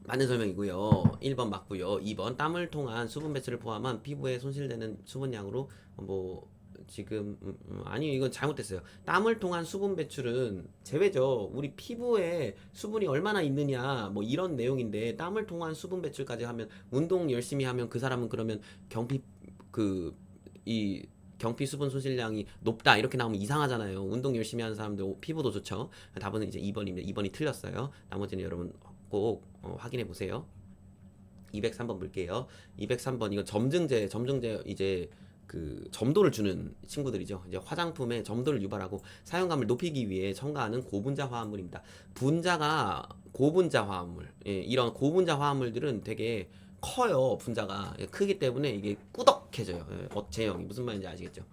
맞는 설명이고요. 1번 맞고요. 2번 땀을 통한 수분 배출을 포함한 피부에 손실되는 수분량으로 뭐 지금 아니 이건 잘못됐어요. 땀을 통한 수분 배출은 제외죠. 우리 피부에 수분이 얼마나 있느냐 뭐 이런 내용인데 땀을 통한 수분 배출까지 하면 운동 열심히 하면 그 사람은 그러면 경피 그 이 경피 수분 손실량이 높다 이렇게 나오면 이상하잖아요. 운동 열심히 하는 사람들 피부도 좋죠. 답은 이제 2번입니다. 2번이 틀렸어요. 나머지는 여러분 꼭 확인해 보세요. 203번 볼게요. 203번 이거 점증제 이제 그 점도를 주는 친구들이죠. 이제 화장품에 점도를 유발하고 사용감을 높이기 위해 첨가하는 고분자 화합물입니다. 분자가 고분자 화합물. 예, 이런 고분자 화합물들은 되게 커요. 분자가 크기 때문에 이게 꾸덕해져요. 예, 제형이 무슨 말인지 아시겠죠?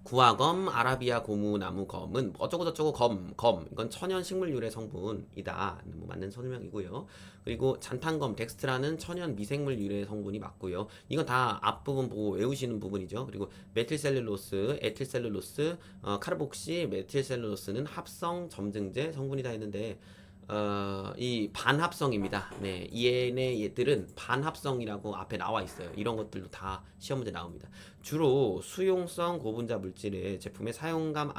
구화검, 아라비아 고무나무 검은 어쩌고저쩌고 검 이건 천연 식물 유래 성분이다. 뭐 맞는 설명이고요. 그리고 잔탄검, 덱스트라는 천연 미생물 유래 성분이 맞고요. 이건 다 앞부분 보고 외우시는 부분이죠. 그리고 메틸셀룰로스, 에틸셀룰로스, 카르복시, 메틸셀룰로스는 합성 점증제 성분이다 했는데 이 반합성입니다. 네, 얘네들은 반합성이라고 앞에 나와 있어요. 이런 것들도 다 시험 문제 나옵니다. 주로 수용성 고분자 물질의 제품의 사용감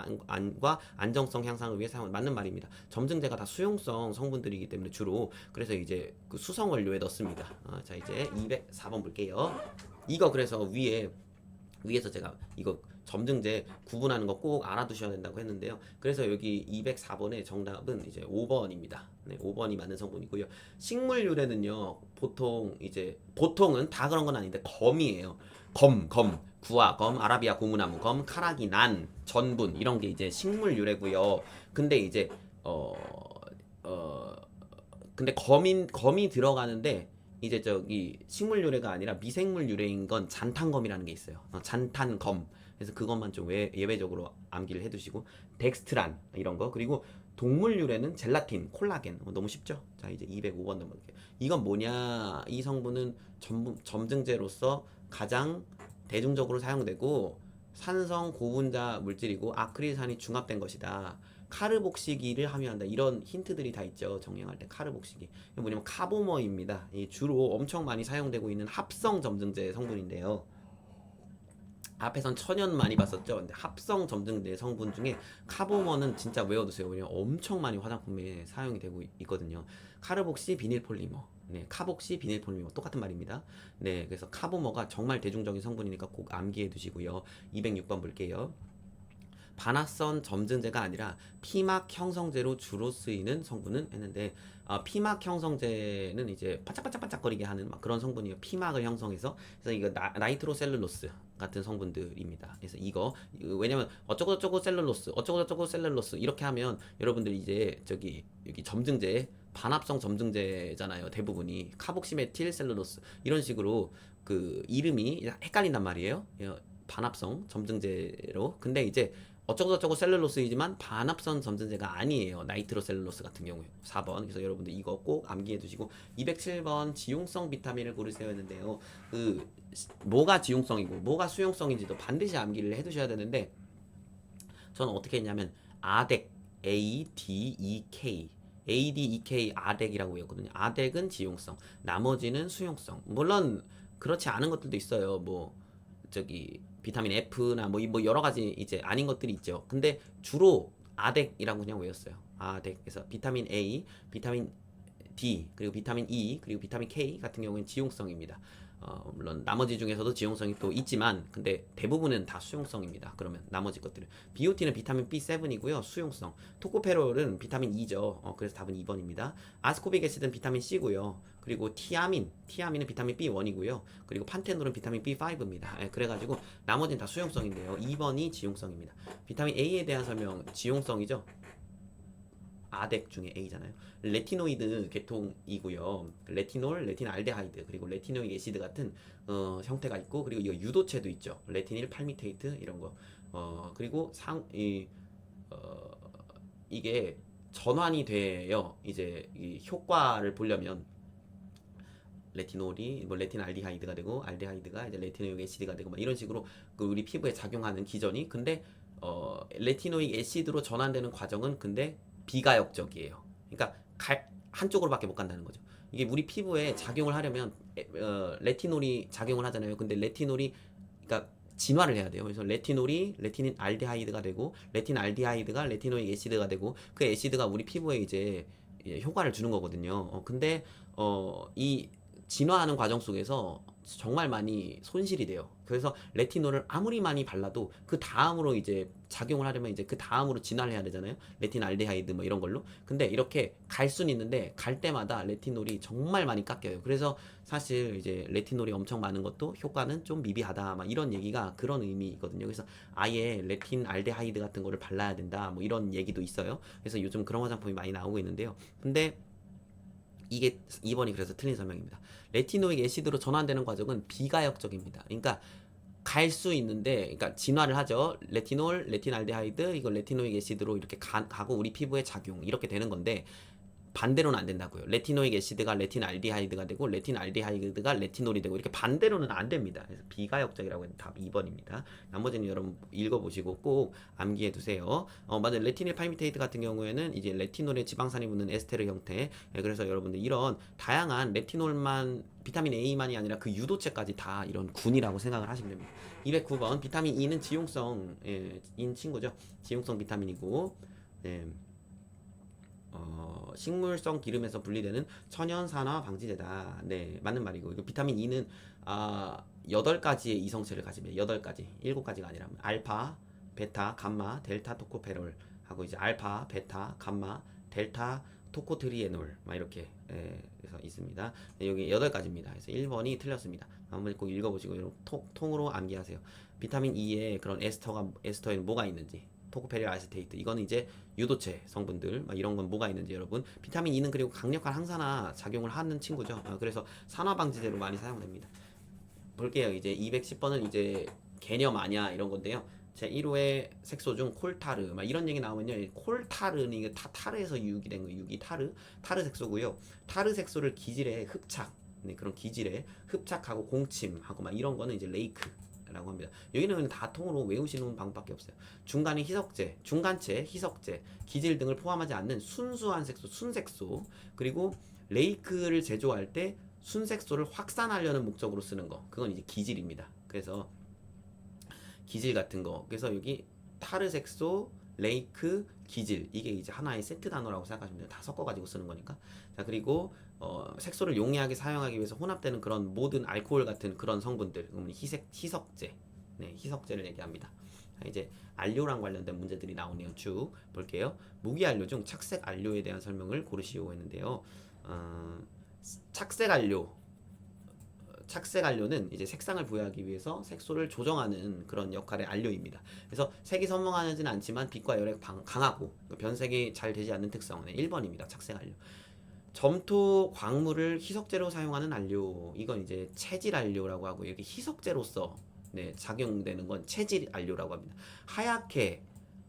과 안정성 향상을 위해 사용 맞는 말입니다. 점증제가 다 수용성 성분들이기 때문에 주로 그래서 이제 그 수성 원료에 넣습니다. 자 이제 204번 볼게요. 이거 그래서 위에서 제가 이거 점증제 구분하는 거 꼭 알아두셔야 된다고 했는데요. 그래서 여기 204번의 정답은 이제 5번입니다. 네, 5번이 맞는 성분이고요. 식물 유래는요, 보통은 다 그런 건 아닌데 검이에요. 검, 구화, 검, 아라비아 고무나무 검, 카라기, 난, 전분 이런 게 이제 식물 유래고요. 근데 이제 어, 근데 검이 들어가는데 이제 저기 식물 유래가 아니라 미생물 유래인 건 잔탄검이라는 게 있어요. 잔탄검. 그래서 그것만 좀 예외적으로 암기를 해두시고 덱스트란 이런 거 그리고 동물 유래는 젤라틴, 콜라겐 너무 쉽죠? 자 이제 205번 넘어갈게요. 이건 뭐냐? 이 성분은 점증제로서 가장 대중적으로 사용되고 산성 고분자 물질이고 아크릴산이 중합된 것이다. 카르복시기를 함유한다. 이런 힌트들이 다 있죠. 정리할 때 카르복시기. 이건 뭐냐면 카보머입니다. 이 주로 엄청 많이 사용되고 있는 합성 점증제 성분인데요. 앞에선 천연 많이 봤었죠. 근데 합성 점증제 성분 중에 카보머는 진짜 외워두세요. 왜냐면 엄청 많이 화장품에 사용이 되고 있거든요. 카르복시 비닐폴리머. 네, 카복시 비닐폴리머 똑같은 말입니다. 네, 그래서 카보머가 정말 대중적인 성분이니까 꼭 암기해 두시고요. 206번 볼게요. 반화성 점증제가 아니라 피막 형성제로 주로 쓰이는 성분은 했는데 피막 형성제는 이제 반짝반짝반짝거리게 하는 막 그런 성분이에요. 피막을 형성해서 그래서 이거 나이트로셀룰로스 같은 성분들입니다. 그래서 이거 왜냐면 어쩌고저쩌고 셀룰로스 이렇게 하면 여러분들이 이제 여기 점증제 반합성 점증제잖아요. 대부분이 카복시메틸 셀룰로스 이런 식으로 그 이름이 헷갈린단 말이에요. 반합성 점증제로. 근데 이제 어쩌고저쩌고 셀룰로스이지만 반합성 점증제가 아니에요. 나이트로셀룰로스 같은 경우에 4번. 그래서 여러분들 이거 꼭 암기해 두시고 207번 지용성 비타민을 고르세요 했는데요. 그 뭐가 지용성이고 뭐가 수용성인지도 반드시 암기를 해 두셔야 되는데 저는 어떻게 했냐면 아덱 ADEK ADEK 아덱이라고 외웠거든요. 아덱은 지용성, 나머지는 수용성. 물론 그렇지 않은 것들도 있어요. 뭐 저기 비타민 F나 뭐 여러 가지 이제 아닌 것들이 있죠. 근데 주로 아덱이라고 그냥 외웠어요. 아덱. 그래서 비타민 A, 비타민 D, 그리고 비타민 E, 그리고 비타민 K 같은 경우는 지용성입니다. 물론 나머지 중에서도 지용성이 또 있지만 근데 대부분은 다 수용성입니다. 그러면 나머지 것들은 비오틴은 비타민 B7이고요. 수용성. 토코페롤은 비타민 E죠. 그래서 답은 2번입니다. 아스코빅 애시드는 비타민 C고요. 그리고 티아민은 비타민 B1이고요. 그리고 판테놀은 비타민 B5입니다. 그래가지고 나머지는 다 수용성인데요. 2번이 지용성입니다. 비타민 A에 대한 설명 지용성이죠. 아덱 중에 A잖아요. 레티노이드 계통이고요. 레티놀, 레틴알데하이드, 그리고 레티노익 애시드 같은 형태가 있고, 그리고 이거 유도체도 있죠. 레티닐 팔미테이트 이런 거. 그리고 이게 전환이 돼요. 이제 이 효과를 보려면 레티놀이 뭐 레틴알디하이드가 되고 알데하이드가 이제 레티노익 애시드가 되고 막 이런 식으로 그 우리 피부에 작용하는 기전이 근데 레티노익 애시드로 전환되는 과정은 근데 비가역적이에요. 그러니까 한쪽으로밖에 못 간다는 거죠. 이게 우리 피부에 작용을 하려면 레티놀이 작용을 하잖아요. 근데 레티놀이 그러니까 진화를 해야 돼요. 그래서 레티놀이 레티닌 알데하이드가 되고 레틴 알데하이드가 레티노익 애시드가 되고 그 애시드가 우리 피부에 이제 효과를 주는 거거든요. 근데 이 진화하는 과정 속에서 정말 많이 손실이 돼요. 그래서 레티놀을 아무리 많이 발라도 그 다음으로 이제 작용을 하려면 이제 그 다음으로 진화를 해야 되잖아요. 레틴 알데하이드 뭐 이런 걸로. 근데 이렇게 갈 수는 있는데 갈 때마다 레티놀이 정말 많이 깎여요. 그래서 사실 이제 레티놀이 엄청 많은 것도 효과는 좀 미비하다. 막 이런 얘기가 그런 의미거든요. 그래서 아예 레틴 알데하이드 같은 거를 발라야 된다. 뭐 이런 얘기도 있어요. 그래서 요즘 그런 화장품이 많이 나오고 있는데요. 근데 이게 2번이 그래서 틀린 설명입니다. 레티노익 애시드로 전환되는 과정은 비가역적입니다. 그러니까 갈 수 있는데, 그러니까 진화를 하죠. 레티놀, 레틴알데하이드, 이거 레티노익 애시드로 이렇게 가고 우리 피부에 작용 이렇게 되는 건데 반대로는 안 된다고요. 레티노익 애시드가 레틴 알디하이드가 되고 레틴 알디하이드가 레티놀이 되고 이렇게 반대로는 안 됩니다. 그래서 비가역적이라고 해서 답 2번입니다. 나머지는 여러분 읽어보시고 꼭 암기해 두세요. 맞아요. 레티닐 팔미테이트 같은 경우에는 이제 레티놀에 지방산이 붙는 에스테르 형태. 그래서 여러분들 이런 다양한 레티놀만 비타민 A만이 아니라 그 유도체까지 다 이런 군이라고 생각을 하시면 됩니다. 209번 비타민 E는 지용성인 친구죠. 지용성 비타민이고 네. 식물성 기름에서 분리되는 천연 산화 방지제다. 네, 맞는 말이고. 이거 비타민 E는 8가지의 이성체를 가지면 8가지, 7가지가 아니라 알파, 베타, 감마, 델타 토코페롤 하고 이제 알파, 베타, 감마, 델타 토코트리에놀 막 이렇게 그래서 있습니다. 네, 여기 8가지입니다. 그래서 1번이 틀렸습니다. 한번 꼭 읽어보시고 통으로 암기하세요. 비타민 E에 그런 에스터에는 뭐가 있는지 토코페릴 아세테이트 이거는 이제 유도체 성분들 막 이런 건 뭐가 있는지 여러분 비타민 E는 그리고 강력한 항산화 작용을 하는 친구죠. 그래서 산화 방지제로 많이 사용됩니다. 볼게요. 이제 210번은 이제 개념 아냐 이런 건데요. 제 1호의 색소 중 콜타르 막 이런 얘기 나오면요. 콜타르는 이게 다 타르에서 유익이 된 거예요. 유기 타르 색소고요. 타르 색소를 기질에 흡착 네, 그런 기질에 흡착하고 공침하고 막 이런 거는 이제 레이크 라고 합니다. 여기는 다 통으로 외우시는 방법밖에 없어요. 중간에 희석제, 중간체, 희석제, 기질 등을 포함하지 않는 순수한 색소, 순색소, 그리고 레이크를 제조할 때 순색소를 확산하려는 목적으로 쓰는 거. 그건 이제 기질입니다. 그래서 기질 같은 거. 그래서 여기 타르색소, 레이크, 기질. 이게 이제 하나의 세트 단어라고 생각하시면 돼요. 다 섞어가지고 쓰는 거니까. 자, 그리고 색소를 용이하게 사용하기 위해서 혼합되는 그런 모든 알코올 같은 그런 성분들. 희석제. 네, 희석제를 얘기합니다. 자, 이제 안료랑 관련된 문제들이 나오네요. 쭉 볼게요. 무기안료 중 착색 안료에 대한 설명을 고르시오 했는데요. 착색 안료는 이제 색상을 부여하기 위해서 색소를 조정하는 그런 역할의 안료입니다. 그래서 색이 선명하지는 않지만 빛과 열에 강하고 변색이 잘 되지 않는 특성. 네, 1번입니다. 착색 안료. 점토 광물을 희석제로 사용하는 안료. 이건 이제 체질 안료라고 하고 여기 희석제로서 네, 작용되는 건 체질 안료라고 합니다. 하얗게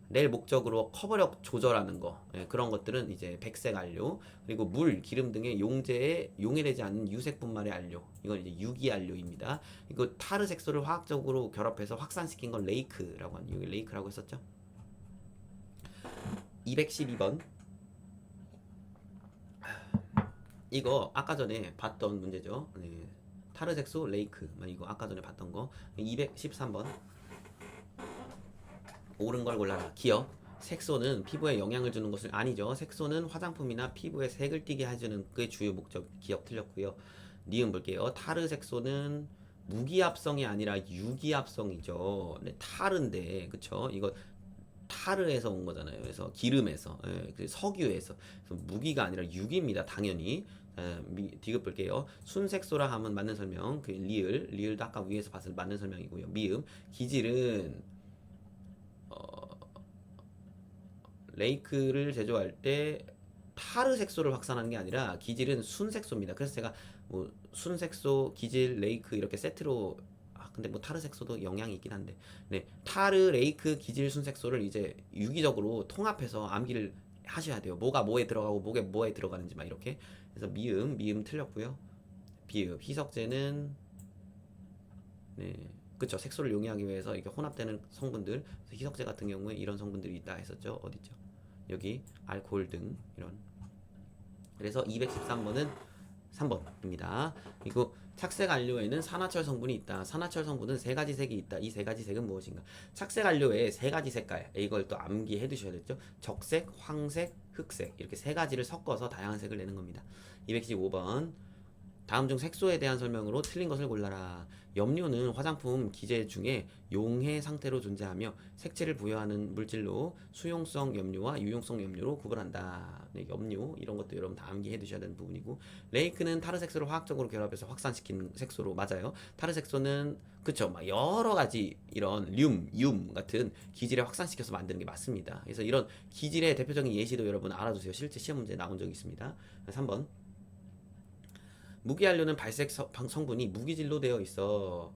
낼 목적으로 커버력 조절하는 거 그런 것들은 이제 백색 안료 그리고 물, 기름 등의 용제에 용해되지 않는 유색 분말의 안료 이건 이제 유기 안료입니다. 이거 타르 색소를 화학적으로 결합해서 확산시킨 건 레이크라고 하는 여기 레이크라고 했었죠. 212번 이거 아까 전에 봤던 문제죠. 네. 타르 색소 레이크 이거 아까 전에 봤던 거 213번 옳은 걸 골라라. 기억. 색소는 피부에 영향을 주는 것은 아니죠. 색소는 화장품이나 피부에 색을 띠게 해주는 그 주요 목적. 기억 틀렸고요. 니은 볼게요. 타르 색소는 무기압성이 아니라 유기압성이죠. 네, 타르인데 그쵸? 이거 타르에서 온 거잖아요. 그래서 기름에서, 석유에서. 그래서 무기가 아니라 유기입니다. 당연히. 디귿 볼게요. 순색소라 하면 맞는 설명. 그 리을도 아까 위에서 봤을 때 맞는 설명이고요. 미음. 기질은 레이크를 제조할 때 타르 색소를 확산하는 게 아니라 기질은 순색소입니다. 그래서 제가 뭐 순색소, 기질, 레이크 이렇게 세트로 근데 뭐 타르 색소도 영향이 있긴 한데 네 타르, 레이크, 기질, 순색소를 이제 유기적으로 통합해서 암기를 하셔야 돼요. 뭐가 뭐에 들어가고 뭐에 들어가는지 막 이렇게. 그래서 미음 틀렸고요. 비읍 희석제는 네 그쵸 색소를 용이하기 위해서 이렇게 혼합되는 성분들. 그래서 희석제 같은 경우에 이런 성분들이 있다 했었죠. 어디죠? 여기 알코올 등 이런 그래서 213번은 3번입니다. 그리고 착색 안료에는 산화철 성분이 있다. 산화철 성분은 세 가지 색이 있다. 이 세 가지 색은 무엇인가? 착색 안료에 세 가지 색깔, 이걸 또 암기해 두셔야 되죠. 적색, 황색, 흑색 이렇게 세 가지를 섞어서 다양한 색을 내는 겁니다. 215번 다음 중 색소에 대한 설명으로 틀린 것을 골라라. 염료는 화장품 기재 중에 용해 상태로 존재하며 색채를 부여하는 물질로 수용성 염료와 유용성 염료로 구분한다. 네, 염료 이런 것도 여러분 다 암기해 두셔야 되는 부분이고, 레이크는 타르 색소를 화학적으로 결합해서 확산시킨 색소로 맞아요. 타르 색소는 그쵸, 막 여러 가지 이런 륨 같은 기질에 확산시켜서 만드는 게 맞습니다. 그래서 이런 기질의 대표적인 예시도 여러분 알아두세요. 실제 시험 문제 나온 적이 있습니다. 3번 무기안료는 발색 성분이 무기질로 되어 있어.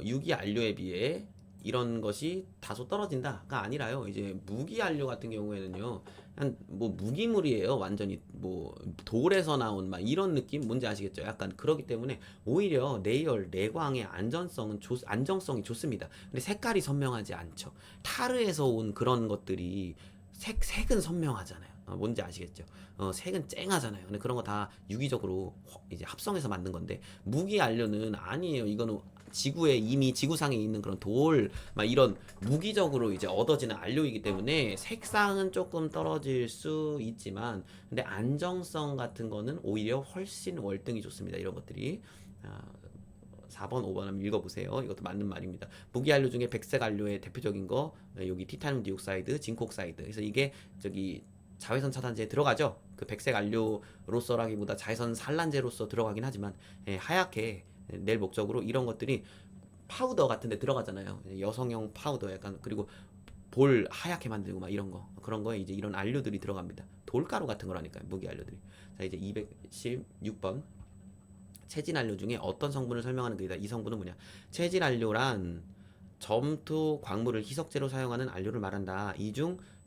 유기안료에 비해 이런 것이 다소 떨어진다가 아니라요. 이제 무기안료 같은 경우에는요, 한 뭐 무기물이에요. 완전히 뭐 돌에서 나온 막 이런 느낌 뭔지 아시겠죠? 약간 그렇기 때문에 오히려 내열 내광의 안정성이 좋습니다. 근데 색깔이 선명하지 않죠. 타르에서 온 그런 것들이 색은 선명하잖아요. 뭔지 아시겠죠? 색은 쨍하잖아요. 근데 그런 거 다 유기적으로 이제 합성해서 만든 건데, 무기 안료는 아니에요. 이거는 지구에 이미 지구상에 있는 그런 돌, 막 이런 무기적으로 이제 얻어지는 안료이기 때문에 색상은 조금 떨어질 수 있지만, 근데 안정성 같은 거는 오히려 훨씬 월등히 좋습니다. 이런 것들이. 4번, 5번 한번 읽어보세요. 이것도 맞는 말입니다. 무기안료 중에 백색 안료의 대표적인 거, 여기 티타늄 디옥사이드, 징크 옥사이드. 그래서 이게 저기 자외선 차단제에 들어가죠. 그 백색 안료로서라기보다 자외선 산란제로서 들어가긴 하지만, 하얗게 낼 목적으로 이런 것들이 파우더 같은 데 들어가잖아요. 여성용 파우더 약간, 그리고 볼 하얗게 만들고 막 이런 거, 그런 거에 이제 이런 안료들이 들어갑니다. 돌가루 같은 거라니까요. 무기 안료들이. 자, 이제 216번 체질 안료 중에 어떤 성분을 설명하는 글이다. 이 성분은 뭐냐? 체질 안료란 점토 광물을 희석제로 사용하는 안료를 말한다.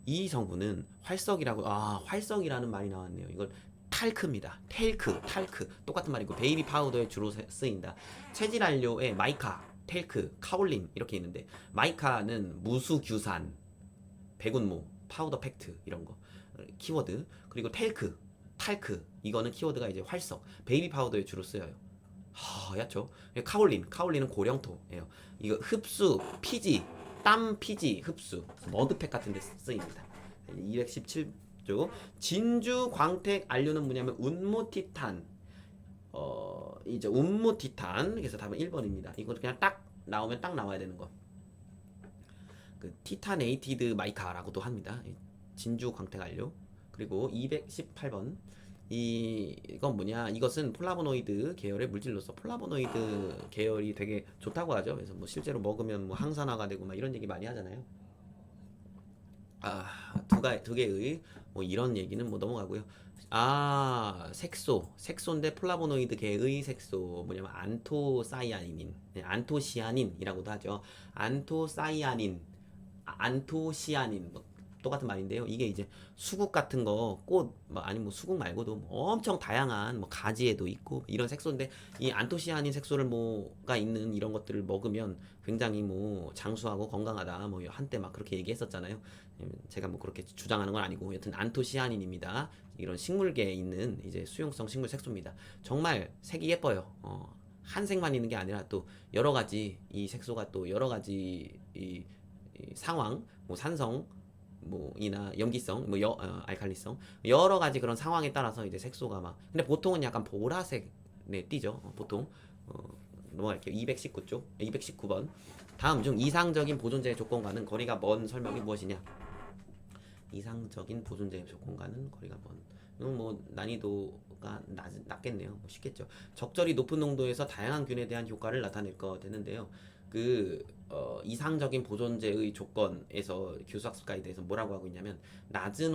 이 성분은 활석이라고. 활석이라는 말이 나왔네요. 이걸 탈크입니다. 탈크 똑같은 말이고, 베이비 파우더에 주로 쓰인다. 체질 안료에 마이카, 텔크, 카올린 이렇게 있는데, 마이카는 무수규산, 백운모, 파우더 팩트 이런 거 키워드. 그리고 탈크 이거는 키워드가 이제 활석, 베이비 파우더에 주로 쓰여요. 하얗죠. 카올린은 고령토예요. 이거 흡수, 피지, 땀 피지 흡수, 머드팩 같은 데 쓰입니다. 217조 진주 광택 안료는 뭐냐면 운모티탄. 이제 운모티탄. 그래서 답은 1번입니다. 이거 그냥 딱 나오면 딱 나와야 되는 거. 그 티타네이티드 마이카라고도 합니다. 진주 광택 안료. 그리고 218번 이건 뭐냐? 이것은 폴라보노이드 계열의 물질로서, 폴라보노이드 계열이 되게 좋다고 하죠. 그래서 뭐 실제로 먹으면 뭐 항산화가 되고 막 이런 얘기 많이 하잖아요. 두 개의 뭐 이런 얘기는 뭐 넘어가고요. 색소인데 폴라보노이드 계의 색소 뭐냐면 안토시아닌이라고도 하죠. 안토시아닌 뭐 똑같은 말인데요. 이게 이제 수국 같은 거, 꽃, 뭐 아니면 뭐 수국 말고도 뭐 엄청 다양한 뭐 가지에도 있고 이런 색소인데, 이 안토시아닌 색소를 뭐가 있는 이런 것들을 먹으면 굉장히 뭐 장수하고 건강하다. 뭐 한때 막 그렇게 얘기했었잖아요. 제가 뭐 그렇게 주장하는 건 아니고, 여튼 안토시아닌입니다. 이런 식물계에 있는 이제 수용성 식물 색소입니다. 정말 색이 예뻐요. 한 색만 있는 게 아니라 또 여러 가지, 이 색소가 또 여러 가지 이 상황, 뭐 산성, 뭐 이나 염기성, 뭐 알칼리성, 여러 가지 그런 상황에 따라서 이제 색소가 막, 근데 보통은 약간 보라색에 띄죠. 보통. 넘어갈게요. 219쪽, 219번. 다음 중 이상적인 보존제의 조건과는 거리가 먼 설명이 무엇이냐? 이상적인 보존제의 조건과는 거리가 먼. 이건 뭐 난이도가 낮겠네요. 뭐 쉽겠죠. 적절히 높은 농도에서 다양한 균에 대한 효과를 나타낼 거 되는데요. 이상적인 보존제의 조건에서 교수학습 가이드에서 뭐라고 하고 있냐면, 낮은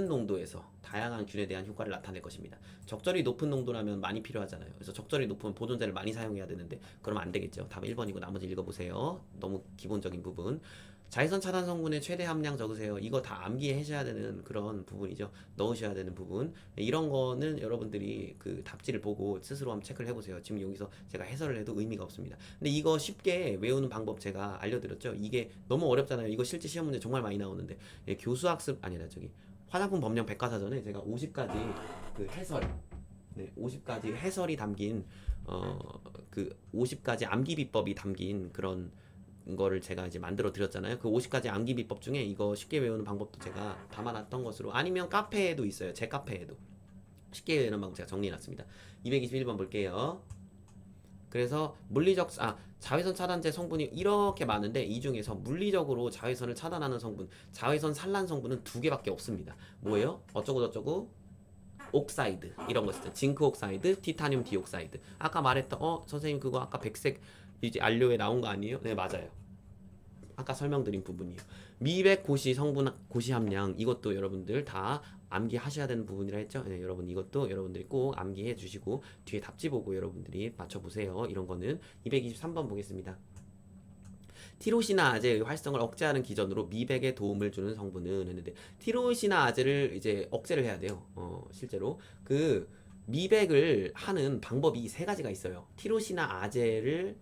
농도에서 다양한 균에 대한 효과를 나타낼 것입니다. 적절히 높은 농도라면 많이 필요하잖아요. 그래서 적절히 높은 보존제를 많이 사용해야 되는데, 그러면 안 되겠죠. 답 1번이고 나머지 읽어보세요. 너무 기본적인 부분. 자외선 차단 성분의 최대 함량 적으세요. 이거 다 암기하셔야 되는 그런 부분이죠. 넣으셔야 되는 부분. 이런 거는 여러분들이 그 답지를 보고 스스로 한번 체크를 해보세요. 지금 여기서 제가 해설을 해도 의미가 없습니다. 근데 이거 쉽게 외우는 방법 제가 알려드렸죠. 이게 너무 어렵잖아요. 이거 실제 시험 문제 정말 많이 나오는데, 교수학습 아니라 화장품 법령 백과사전에 제가 50가지 그 해설, 네, 50가지 해설이 담긴 그 50가지 암기 비법이 담긴 그런 거를 제가 이제 만들어 드렸잖아요. 그 50가지 암기 비법 중에 이거 쉽게 외우는 방법도 제가 담아놨던 것으로, 아니면 카페에도 있어요. 제 카페에도 쉽게 외우는 방법 제가 정리해놨습니다. 221번 볼게요. 그래서 자외선 차단제 성분이 이렇게 많은데 이 중에서 물리적으로 자외선을 차단하는 성분, 자외선 산란 성분은 두 개밖에 없습니다. 뭐예요? 어쩌고 저쩌고 옥사이드, 이런 거 있어요. 징크 옥사이드, 티타늄 디옥사이드. 아까 말했던 선생님 그거 아까 백색 이제 안료에 나온 거 아니에요? 네, 맞아요. 아까 설명드린 부분이에요. 미백 고시 성분 고시 함량, 이것도 여러분들 다 암기하셔야 되는 부분이라 했죠. 네, 여러분 이것도 여러분들이 꼭 암기해 주시고 뒤에 답지 보고 여러분들이 맞춰보세요. 이런 거는 223번 보겠습니다. 티로시나 아제의 활성을 억제하는 기전으로 미백에 도움을 주는 성분은 했는데, 티로시나 아제를 이제 억제를 해야 돼요. 실제로 그 미백을 하는 방법이 세 가지가 있어요. 티로시나 아제를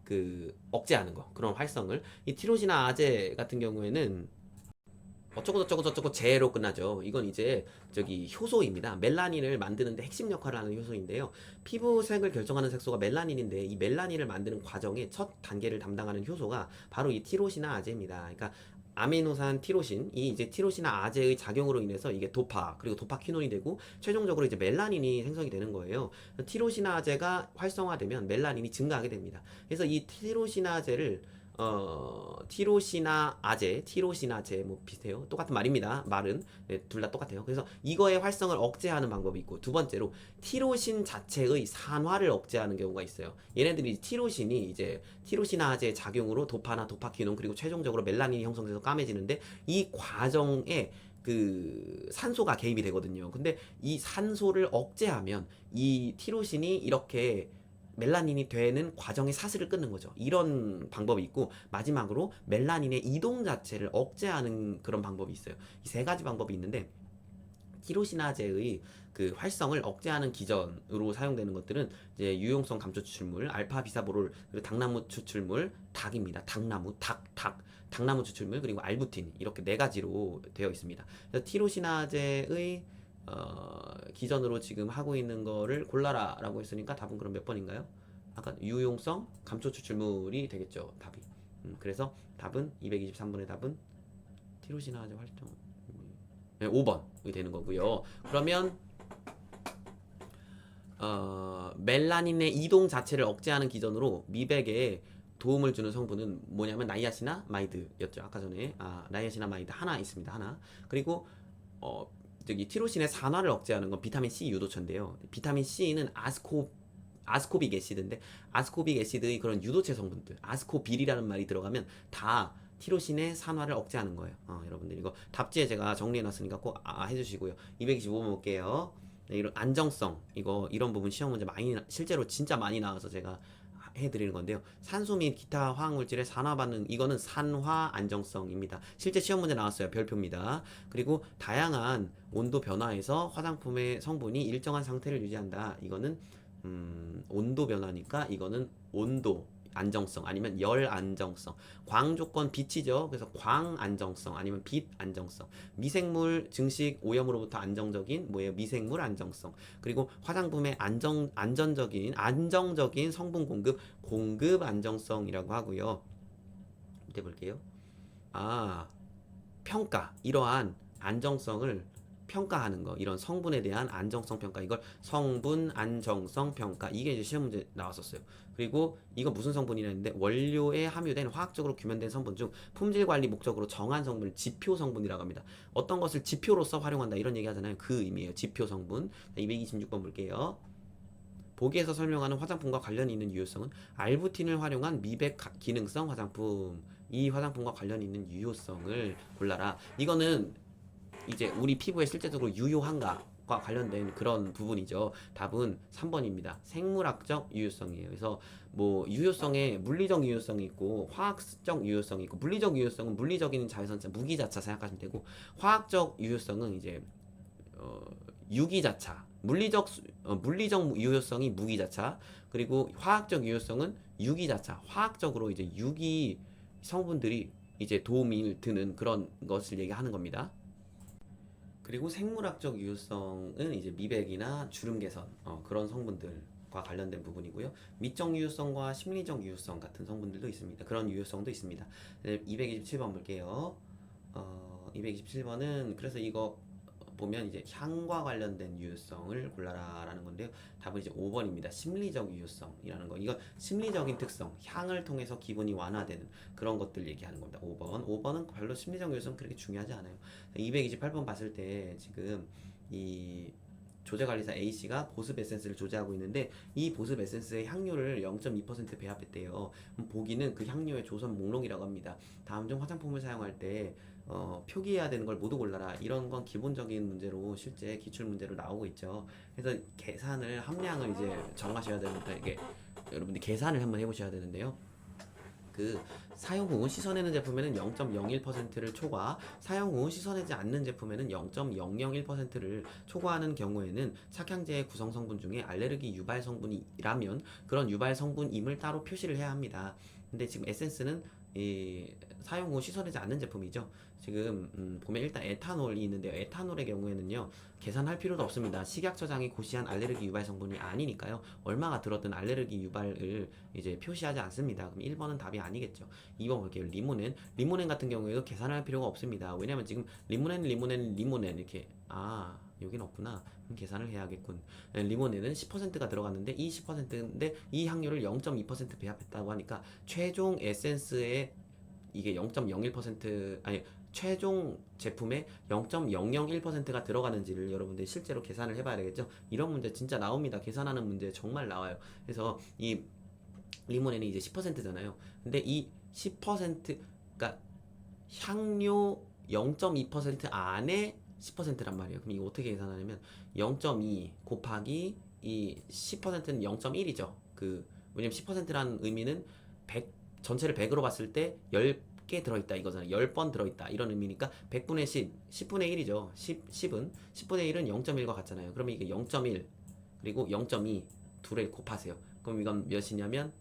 그 억제하는 거, 그런 활성을. 이 티로시나 아제 같은 경우에는 어쩌고 저쩌고 저쩌고 제로 끝나죠. 이건 이제 저기 효소입니다. 멜라닌을 만드는데 핵심 역할을 하는 효소인데요. 피부색을 결정하는 색소가 멜라닌인데 이 멜라닌을 만드는 과정의 첫 단계를 담당하는 효소가 바로 이 티로시나 아제입니다. 그러니까 아미노산 티로신이 이제 티로시나 아제의 작용으로 인해서 이게 도파, 그리고 도파퀴논이 되고 최종적으로 이제 멜라닌이 생성이 되는 거예요. 티로시나 아제가 활성화되면 멜라닌이 증가하게 됩니다. 그래서 이 티로시나 아제를 티로시나제 뭐 비슷해요. 똑같은 말입니다. 말은 네, 둘 다 똑같아요. 그래서 이거의 활성을 억제하는 방법이 있고, 두 번째로 티로신 자체의 산화를 억제하는 경우가 있어요. 얘네들이 티로신이 이제 티로시나제의 작용으로 도파나 도파키논 그리고 최종적으로 멜라닌이 형성돼서 까매지는데 이 과정에 그 산소가 개입이 되거든요. 근데 이 산소를 억제하면 이 티로신이 이렇게 멜라닌이 되는 과정의 사슬을 끊는 거죠. 이런 방법이 있고, 마지막으로 멜라닌의 이동 자체를 억제하는 그런 방법이 있어요. 이 세 가지 방법이 있는데, 티로시나제의 그 활성을 억제하는 기전으로 사용되는 것들은 이제 유용성 감초 추출물, 알파 비사보롤, 그리고 당나무 추출물, 닭입니다. 당나무 추출물, 그리고 알부틴, 이렇게 네 가지로 되어 있습니다. 그래서 티로시나제의 기전으로 지금 하고 있는 거를 골라라 라고 했으니까 답은 그럼 몇 번인가요? 아까 유용성 감초 추출물이 되겠죠, 답이. 그래서 답은 223번의 답은 티로시나제 활동, 네, 5번이 되는 거고요. 그러면 멜라닌의 이동 자체를 억제하는 기전으로 미백에 도움을 주는 성분은 뭐냐면 나이아시나마이드였죠. 아까 전에 나이아시나마이드 하나 있습니다. 하나. 그리고 저기 티로신의 산화를 억제하는 건 비타민 C 유도체인데요. 비타민 C는 아스코빅 애시드인데, 아스코빅 애시드의 그런 유도체 성분들, 아스코빌이라는 말이 들어가면 다 티로신의 산화를 억제하는 거예요. 여러분들 이거 답지에 제가 정리해놨으니까 꼭 해주시고요. 225번 볼게요. 네, 이런 안정성, 이런 부분 시험 문제 실제로 진짜 많이 나와서 제가 해드리는 건데요. 산소 및 기타 화학물질의 산화 반응, 이거는 산화 안정성입니다. 실제 시험 문제 나왔어요. 별표입니다. 그리고 다양한 온도 변화에서 화장품의 성분이 일정한 상태를 유지한다. 이거는 온도 변화니까 이거는 온도 안정성 아니면 열 안정성. 광 조건 빛이죠. 그래서 광 안정성 아니면 빛 안정성. 미생물 증식 오염으로부터 안정적인 미생물 안정성. 그리고 화장품의 안정적인 성분 공급 안정성이라고 하고요. 밑에 볼게요. 평가, 이러한 안정성을 평가하는 거, 이런 성분에 대한 안정성 평가, 이걸 성분 안정성 평가, 이게 이제 시험 문제 나왔었어요. 그리고 이거 무슨 성분이냐 했는데, 원료에 함유된 화학적으로 규면된 성분 중 품질 관리 목적으로 정한 성분을 지표 성분이라고 합니다. 어떤 것을 지표로서 활용한다, 이런 얘기 하잖아요. 그 의미예요. 지표 성분. 226번 볼게요. 보기에서 설명하는 화장품과 관련이 있는 유효성은 알부틴을 활용한 미백 기능성 화장품. 이 화장품과 관련이 있는 유효성을 골라라. 이거는 이제 우리 피부에 실제적으로 유효한가과 관련된 그런 부분이죠. 답은 3번입니다. 생물학적 유효성이에요. 그래서 뭐 유효성에 물리적 유효성이 있고 화학적 유효성이 있고, 물리적 유효성은 물리적인 자외선차 무기자차 생각하시면 되고, 화학적 유효성은 이제 유기자차, 물리적 유효성이 무기자차, 그리고 화학적 유효성은 유기자차, 화학적으로 이제 유기 성분들이 이제 도움이 드는 그런 것을 얘기하는 겁니다. 그리고 생물학적 유효성은 이제 미백이나 주름 개선 그런 성분들과 관련된 부분이고요. 미적 유효성과 심리적 유효성 같은 성분들도 있습니다. 그런 유효성도 있습니다. 227번 볼게요. 227번은 그래서 이거 보면 이제 향과 관련된 유효성을 골라라라는 건데요. 답은 이제 5번입니다. 심리적 유효성이라는 거. 이거 심리적인 특성, 향을 통해서 기분이 완화되는 그런 것들 얘기하는 겁니다. 5번. 5번은 별로 심리적 유효성 그렇게 중요하지 않아요. 228번 봤을 때 지금 이 조제관리사 A씨가 보습 에센스를 조제하고 있는데 이 보습 에센스의 향료를 0.2% 배합했대요. 보기는 그 향료의 조선 목록이라고 합니다. 다음 중 화장품을 사용할 때 표기해야 되는 걸 모두 골라라. 이런 건 기본적인 문제로 실제 기출 문제로 나오고 있죠. 그래서 계산을 함량을 이제 정하셔야 되는데 이게 여러분들 계산을 한번 해보셔야 되는데요. 그 사용 후 씻어내는 제품에는 0.01%를 초과, 사용 후 씻어내지 않는 제품에는 0.001%를 초과하는 경우에는 착향제의 구성 성분 중에 알레르기 유발 성분이라면 그런 유발 성분임을 따로 표시를 해야 합니다. 근데 지금 에센스는 이 사용 후 씻어내지 않는 제품이죠. 지금 보면 일단 에탄올이 있는데요. 에탄올의 경우에는요 계산할 필요도 없습니다. 식약처장이 고시한 알레르기 유발 성분이 아니니까요. 얼마가 들었든 알레르기 유발을 이제 표시하지 않습니다. 그럼 1번은 답이 아니겠죠. 2번 볼게요. 리모넨. 리모넨 같은 경우에도 계산할 필요가 없습니다. 왜냐면 지금 리모넨 이렇게 여긴 없구나. 그럼 계산을 해야겠군. 리모넨은 10%가 들어갔는데 이 10%인데 이 향료를 0.2% 배합했다고 하니까 최종 에센스에 이게 0.01% 아니 최종 제품에 0.001%가 들어가는지를 여러분들이 실제로 계산을 해봐야 되겠죠. 이런 문제 진짜 나옵니다. 계산하는 문제 정말 나와요. 그래서 이 리모넨이 이제 10%잖아요. 근데 이 10%가 향료 0.2% 안에 10%란 말이에요. 그럼 이거 어떻게 계산하냐면 0.2 곱하기 이 10%는 0.1이죠. 왜냐면 10%라는 의미는 100 전체를 100으로 봤을 때 10개 들어있다 이거잖아요. 10번 들어있다 이런 의미니까 100분의 10, 10분의 1이죠. 10은 10분의 1은 0.1과 같잖아요. 그러면 이게 0.1 그리고 0.2 둘을 곱하세요. 그럼 이건 몇이냐면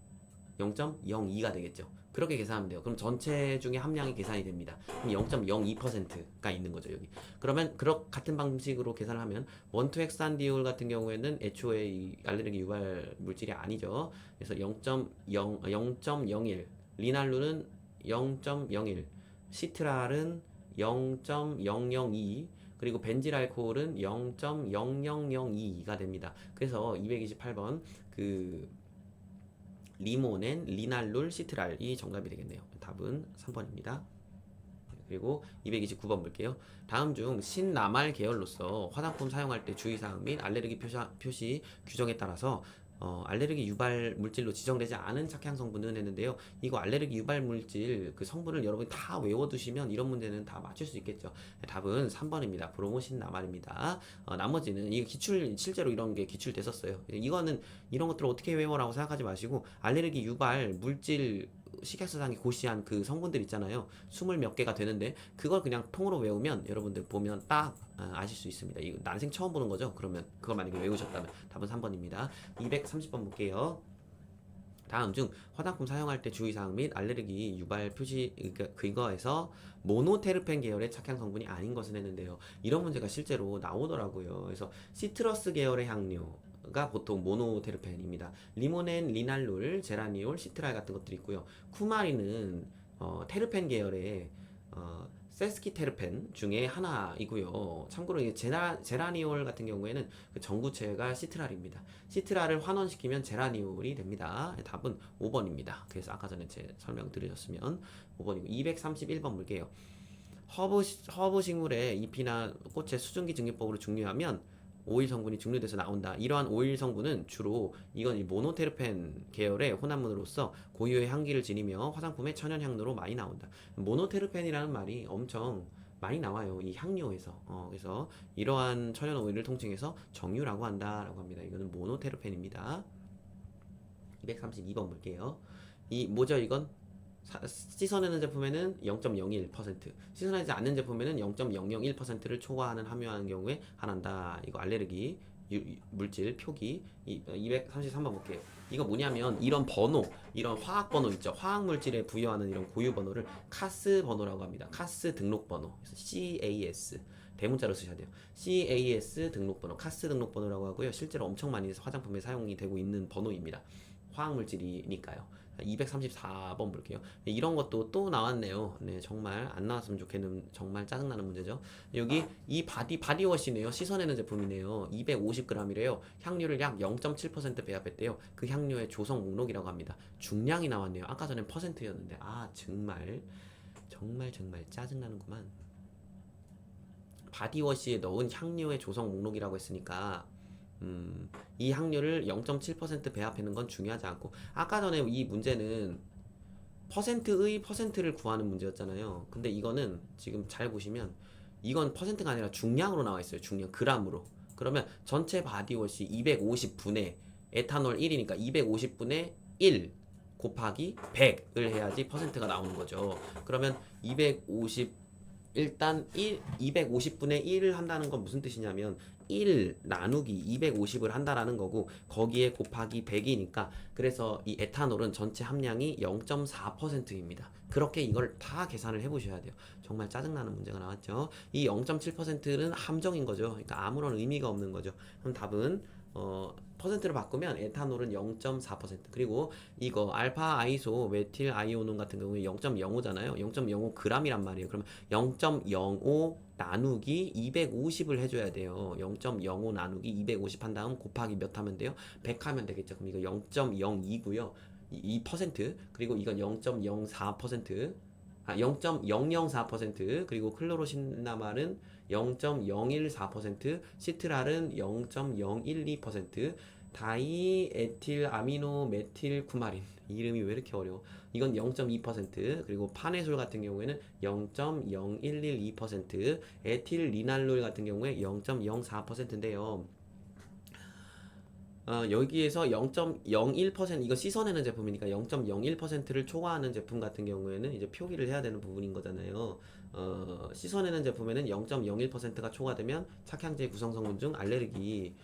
0.02가 되겠죠. 그렇게 계산하면 돼요. 그럼 전체 중에 함량이 계산이 됩니다. 그럼 0.02%가 있는 거죠, 여기. 그러면 같은 방식으로 계산을 하면 원투핵산디올 같은 경우에는 애초에 이 알레르기 유발 물질이 아니죠. 그래서 0.01, 리날루는 0.01, 시트랄은 0.002, 그리고 벤질알코올은 0.0002가 됩니다. 그래서 228번 리모넨, 리날룰, 시트랄이 정답이 되겠네요. 답은 3번입니다. 그리고 229번 볼게요. 다음 중 신나말 계열로서 화장품 사용할 때 주의사항 및 알레르기 표시 규정에 따라서 알레르기 유발 물질로 지정되지 않은 착향 성분은 했는데요. 이거 알레르기 유발 물질 그 성분을 여러분이 다 외워두시면 이런 문제는 다 맞출 수 있겠죠. 답은 3번입니다. 브로모신 나말입니다. 나머지는 이게 실제로 이런 게 기출됐었어요. 이거는 이런 것들을 어떻게 외워라고 생각하지 마시고 알레르기 유발 물질 식약처장이 고시한 그 성분들 있잖아요. 20몇 개가 되는데 그걸 그냥 통으로 외우면 여러분들 보면 딱 아실 수 있습니다. 이거 난생 처음 보는 거죠. 그러면 그걸 만약에 외우셨다면 답은 3번입니다. 230번 볼게요. 다음 중 화장품 사용할 때 주의사항 및 알레르기 유발 표시 근거에서 모노테르펜 계열의 착향 성분이 아닌 것은 했는데요. 이런 문제가 실제로 나오더라고요. 그래서 시트러스 계열의 향료가 보통 모노테르펜입니다. 리모넨, 리날룰, 제라니올, 시트랄 같은 것들이 있고요. 쿠마린은 테르펜 계열의 세스키테르펜 중에 하나이고요. 참고로 이 제라니올 같은 경우에는 그 전구체가 시트랄입니다. 시트랄을 환원시키면 제라니올이 됩니다. 답은 5번입니다. 그래서 아까 전에 제 설명 드렸으면 5번이고 231번 볼게요. 허브 식물의 잎이나 꽃의 수증기 증류법으로 증류하면 오일 성분이 증류돼서 나온다. 이러한 오일 성분은 주로 이건 이 모노테르펜 계열의 혼합물로서 고유의 향기를 지니며 화장품의 천연 향료로 많이 나온다. 모노테르펜이라는 말이 엄청 많이 나와요. 이 향료에서. 그래서 이러한 천연 오일을 통칭해서 정유라고 한다라고 합니다. 이거는 모노테르펜입니다. 232번 볼게요. 뭐죠 이건? 씻어내는 제품에는 0.01%, 씻어내지 않는 제품에는 0.001%를 초과하는 함유하는 경우에 한한다. 이거 알레르기 물질 표기 233번 볼게요. 이거 뭐냐면 이런 번호, 이런 화학 번호 있죠. 화학 물질에 부여하는 이런 고유 번호를 카스 번호라고 합니다. 카스 등록 번호. 그래서 CAS. 대문자로 쓰셔야 돼요. CAS 등록번호, 카스 등록번호라고 하고요. 실제로 엄청 많이 화장품에 사용이 되고 있는 번호입니다. 화학물질이니까요. 234번 볼게요. 이런 것도 또 나왔네요. 네, 정말 안 나왔으면 좋겠는 정말 짜증나는 문제죠. 여기 이 바디워시네요. 씻어내는 제품이네요. 250g이래요. 향료를 약 0.7% 배합했대요. 그 향료의 조성 목록이라고 합니다. 중량이 나왔네요. 아까 전엔 퍼센트였는데 정말 짜증나는구만. 바디워시에 넣은 향료의 조성 목록이라고 했으니까 이 향료를 0.7% 배합하는 건 중요하지 않고, 아까 전에 이 문제는 퍼센트의 퍼센트를 구하는 문제였잖아요. 근데 이거는 지금 잘 보시면 이건 퍼센트가 아니라 중량으로 나와 있어요. 중량, 그람으로. 그러면 전체 바디워시 250분의 에탄올 1이니까 250분의 1 곱하기 100을 해야지 퍼센트가 나오는 거죠. 그러면 250 일단 250분의 1을 한다는 건 무슨 뜻이냐면 1 나누기 250을 한다라는 거고, 거기에 곱하기 100이니까, 그래서 이 에탄올은 전체 함량이 0.4%입니다. 그렇게 이걸 다 계산을 해보셔야 돼요. 정말 짜증나는 문제가 나왔죠. 이 0.7%는 함정인 거죠. 그러니까 아무런 의미가 없는 거죠. 그럼 답은 퍼센트를 바꾸면 에탄올은 0.4%, 그리고 이거 알파 아이소 메틸 아이오논 같은 경우에 0.05잖아요. 0.05g이란 말이에요. 그러면 0.05 나누기 250을 해줘야 돼요. 0.05 나누기 250 한 다음 곱하기 몇 하면 돼요? 100 하면 되겠죠. 그럼 이거 0.02고요. 2%, 그리고 이건 0.04%, 0.004%, 그리고 클로로신나말은 0.014%, 시트랄은 0.012%, 다이에틸 아미노 메틸 쿠마린, 이름이 왜 이렇게 어려워? 이건 0.2%, 그리고 파네솔 같은 경우에는 0.0112%, 에틸 리날롤 같은 경우에 0.04%인데요. 여기에서 0.01%, 이거 씻어내는 제품이니까 0.01%를 초과하는 제품 같은 경우에는 이제 표기를 해야 되는 부분인 거잖아요. 씻어내는 제품에는 0.01%가 초과되면 착향제 구성 성분 중 알레르기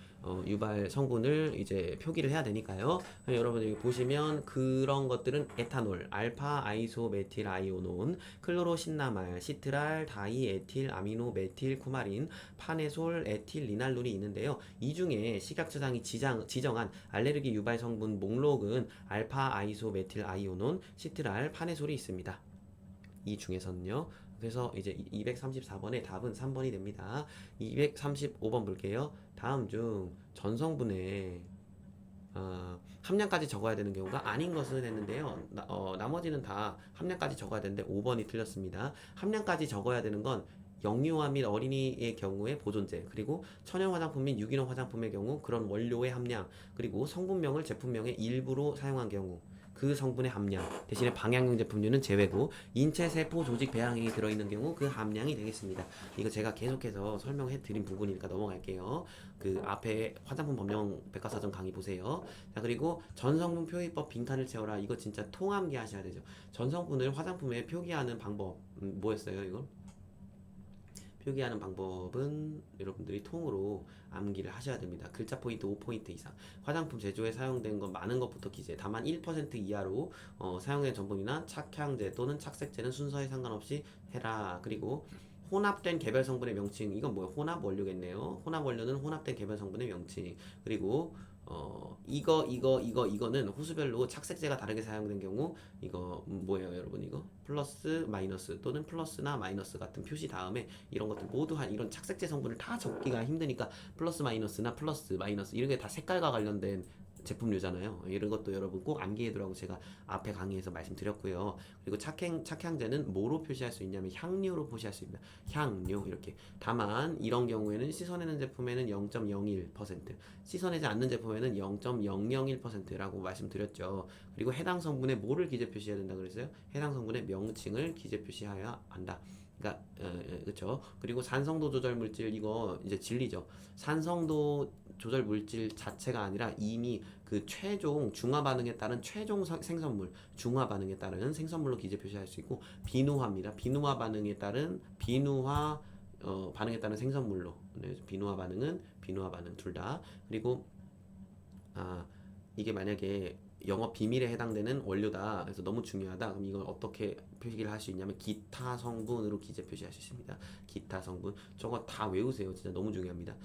유발 성분을 이제 표기를 해야 되니까요. 여러분 여기 보시면 그런 것들은 에탄올, 알파 아이소 메틸 아이오논, 클로로신나말, 시트랄, 다이에틸 아미노 메틸 쿠마린, 파네솔, 에틸 리날룰이 있는데요. 이 중에 식약처장이 지정한 알레르기 유발 성분 목록은 알파 아이소 메틸 아이오논, 시트랄, 파네솔이 있습니다. 이 중에서는요. 그래서 이제 234번의 답은 3번이 됩니다. 235번 볼게요. 다음 중 전성분의 함량까지 적어야 되는 경우가 아닌 것은 했는데요. 나머지는 다 함량까지 적어야 되는데 5번이 틀렸습니다. 함량까지 적어야 되는 건 영유아 및 어린이의 경우에 보존제, 그리고 천연 화장품 및 유기농 화장품의 경우 그런 원료의 함량, 그리고 성분명을 제품명의 일부로 사용한 경우 그 성분의 함량, 대신에 방향용 제품류는 제외고 인체세포 조직 배양액이 들어있는 경우 그 함량이 되겠습니다. 이거 제가 계속해서 설명해 드린 부분이니까 넘어갈게요. 그 앞에 화장품 법령 백과사전 강의 보세요. 자, 그리고 전성분 표기법 빈칸을 채워라. 이거 진짜 통암기 하셔야 되죠. 전성분을 화장품에 표기하는 방법 뭐였어요 이거? 표기하는 방법은 여러분들이 통으로 암기를 하셔야 됩니다. 글자 포인트 5포인트 이상. 화장품 제조에 사용된 건 많은 것부터 기재. 다만 1% 이하로 사용된 전분이나 착향제 또는 착색제는 순서에 상관없이 해라. 그리고 혼합된 개별 성분의 명칭. 이건 뭐예요? 혼합 원료겠네요. 혼합 원료는 혼합된 개별 성분의 명칭. 그리고 이거는 호수별로 착색제가 다르게 사용된 경우 이거 뭐예요 여러분? 이거 플러스 마이너스 또는 플러스나 마이너스 같은 표시 다음에 이런 것들 모두 한 이런 착색제 성분을 다 적기가 힘드니까 플러스 마이너스나 플러스 마이너스 이런 게 다 색깔과 관련된 제품류잖아요. 이런 것도 여러분 꼭 암기해두라고 제가 앞에 강의에서 말씀드렸고요. 그리고 착향제는 뭐로 표시할 수 있냐면 향료로 표시할 수 있습니다. 향료 이렇게. 다만 이런 경우에는 씻어내는 제품에는 0.01%, 씻어내지 않는 제품에는 0.001%라고 말씀드렸죠. 그리고 해당 성분에 뭐를 기재 표시해야 된다 그랬어요? 해당 성분의 명칭을 기재 표시해야 한다. 그러니까 그렇죠. 그리고 산성도 조절 물질, 이거 이제 진리죠. 산성도 조절 물질 자체가 아니라 이미 그 최종 중화 반응에 따른 최종 생성물, 중화 반응에 따른 생성물로 기재 표시할 수 있고, 비누화입니다. 비누화 반응에 따른 반응에 따른 생성물로. 네, 비누화 반응은 비누화 반응 둘 다. 그리고 이게 만약에 영업 비밀에 해당되는 원료다. 그래서 너무 중요하다. 그럼 이걸 어떻게 표시를 할 수 있냐면 기타 성분으로 기재 표시할 수 있습니다. 기타 성분. 저거 다 외우세요. 진짜 너무 중요합니다.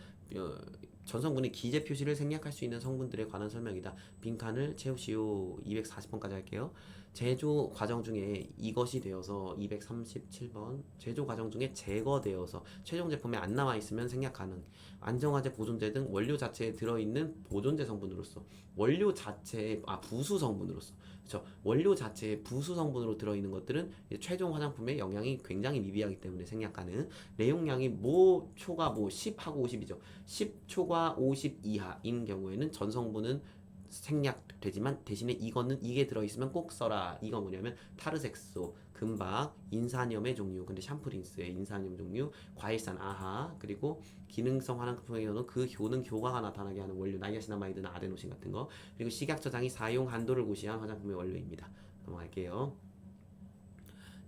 전성분의 기재 표시를 생략할 수 있는 성분들에 관한 설명이다. 빈칸을 채우시오. 240번까지 할게요. 제조 과정 중에 이것이 되어서 237번 제조 과정 중에 제거되어서 최종 제품에 안 남아 있으면 생략 가능. 안정화제, 보존제 등 원료 자체에 들어있는 보존제 성분으로서 원료 자체의 부수 성분으로서 그렇죠. 원료 자체의 부수 성분으로 들어있는 것들은 최종 화장품의 영향이 굉장히 미비하기 때문에 생략 가능. 내용량이 뭐 초가 뭐 10하고 50이죠. 10초과 50 이하인 경우에는 전 성분은 생략되지만 대신에 이게 들어있으면 꼭 써라. 이거 뭐냐면 타르색소, 금박, 인산염의 종류. 근데 샴푸린스의 인산염 종류, 과일산 아하, 그리고 기능성 화장품의 경우는 그 효능 효과가 나타나게 하는 원료 나이아시나마이드나 아데노신 같은 거. 그리고 식약 저장이 사용 한도를 고시한 화장품의 원료입니다. 넘어갈게요.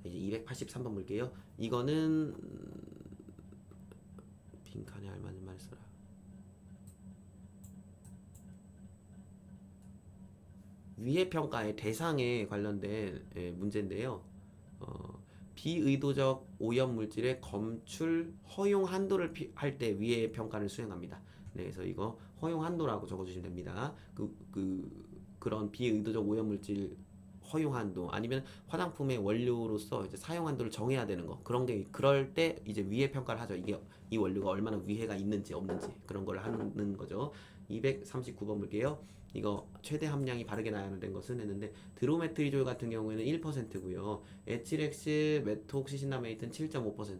이제 283번 볼게요. 이거는 빈칸에 알맞은 말 써라. 위해 평가의 대상에 관련된 문제인데요. 비의도적 오염 물질의 검출 허용 한도를 할 때 위해 평가를 수행합니다. 네, 그래서 이거 허용 한도라고 적어주시면 됩니다. 그런 비의도적 오염 물질 허용 한도 아니면 화장품의 원료로서 이제 사용 한도를 정해야 되는 거 그런 게 그럴 때 이제 위해 평가를 하죠. 이게 이 원료가 얼마나 위해가 있는지 없는지 그런 걸 하는 거죠. 239번 볼게요. 이거 최대 함량이 바르게 나열된 것은 했는데 드로메트리졸 같은 경우에는 1%고요. 에틸엑실 메톡시시나메이트는 7.5%.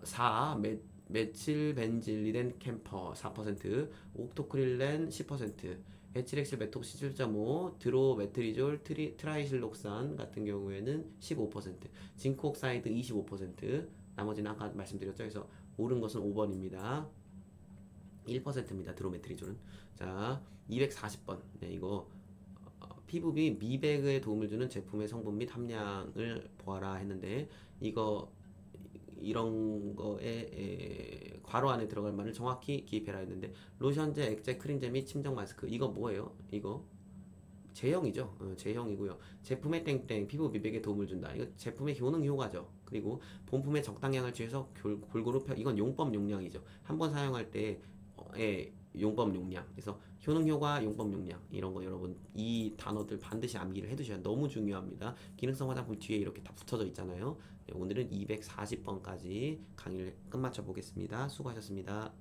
4 메칠벤질리덴 캠퍼 4%, 옥토크릴렌 10%, 에틸엑실 메톡시 7.5, 드로메트리졸 트라이실록산 같은 경우에는 15%, 징크옥사이드 25%, 나머지는 아까 말씀드렸죠. 그래서 옳은 것은 5번입니다. 1%입니다. 드로메트리졸은. 자, 240번. 네, 이거 피부비 미백에 도움을 주는 제품의 성분 및 함량을 보아라 했는데 이거 이런 거에 괄호 안에 들어갈 말을 정확히 기입해라 했는데 로션제, 액제, 크림제 및 침정 마스크 이거 뭐예요? 이거 제형이죠. 제형이고요. 제품의 땡땡 피부 미백에 도움을 준다. 이거 제품의 효능 효과죠. 그리고 본품의 적당량을 취해서 골고루 이건 용법 용량이죠. 한 번 사용할 때의 용법 용량. 그래서 효능 효과, 용법 용량 이런 거 여러분 이 단어들 반드시 암기를 해두셔야 너무 중요합니다. 기능성 화장품 뒤에 이렇게 다 붙어져 있잖아요. 네, 오늘은 240번까지 강의를 끝마쳐 보겠습니다. 수고하셨습니다.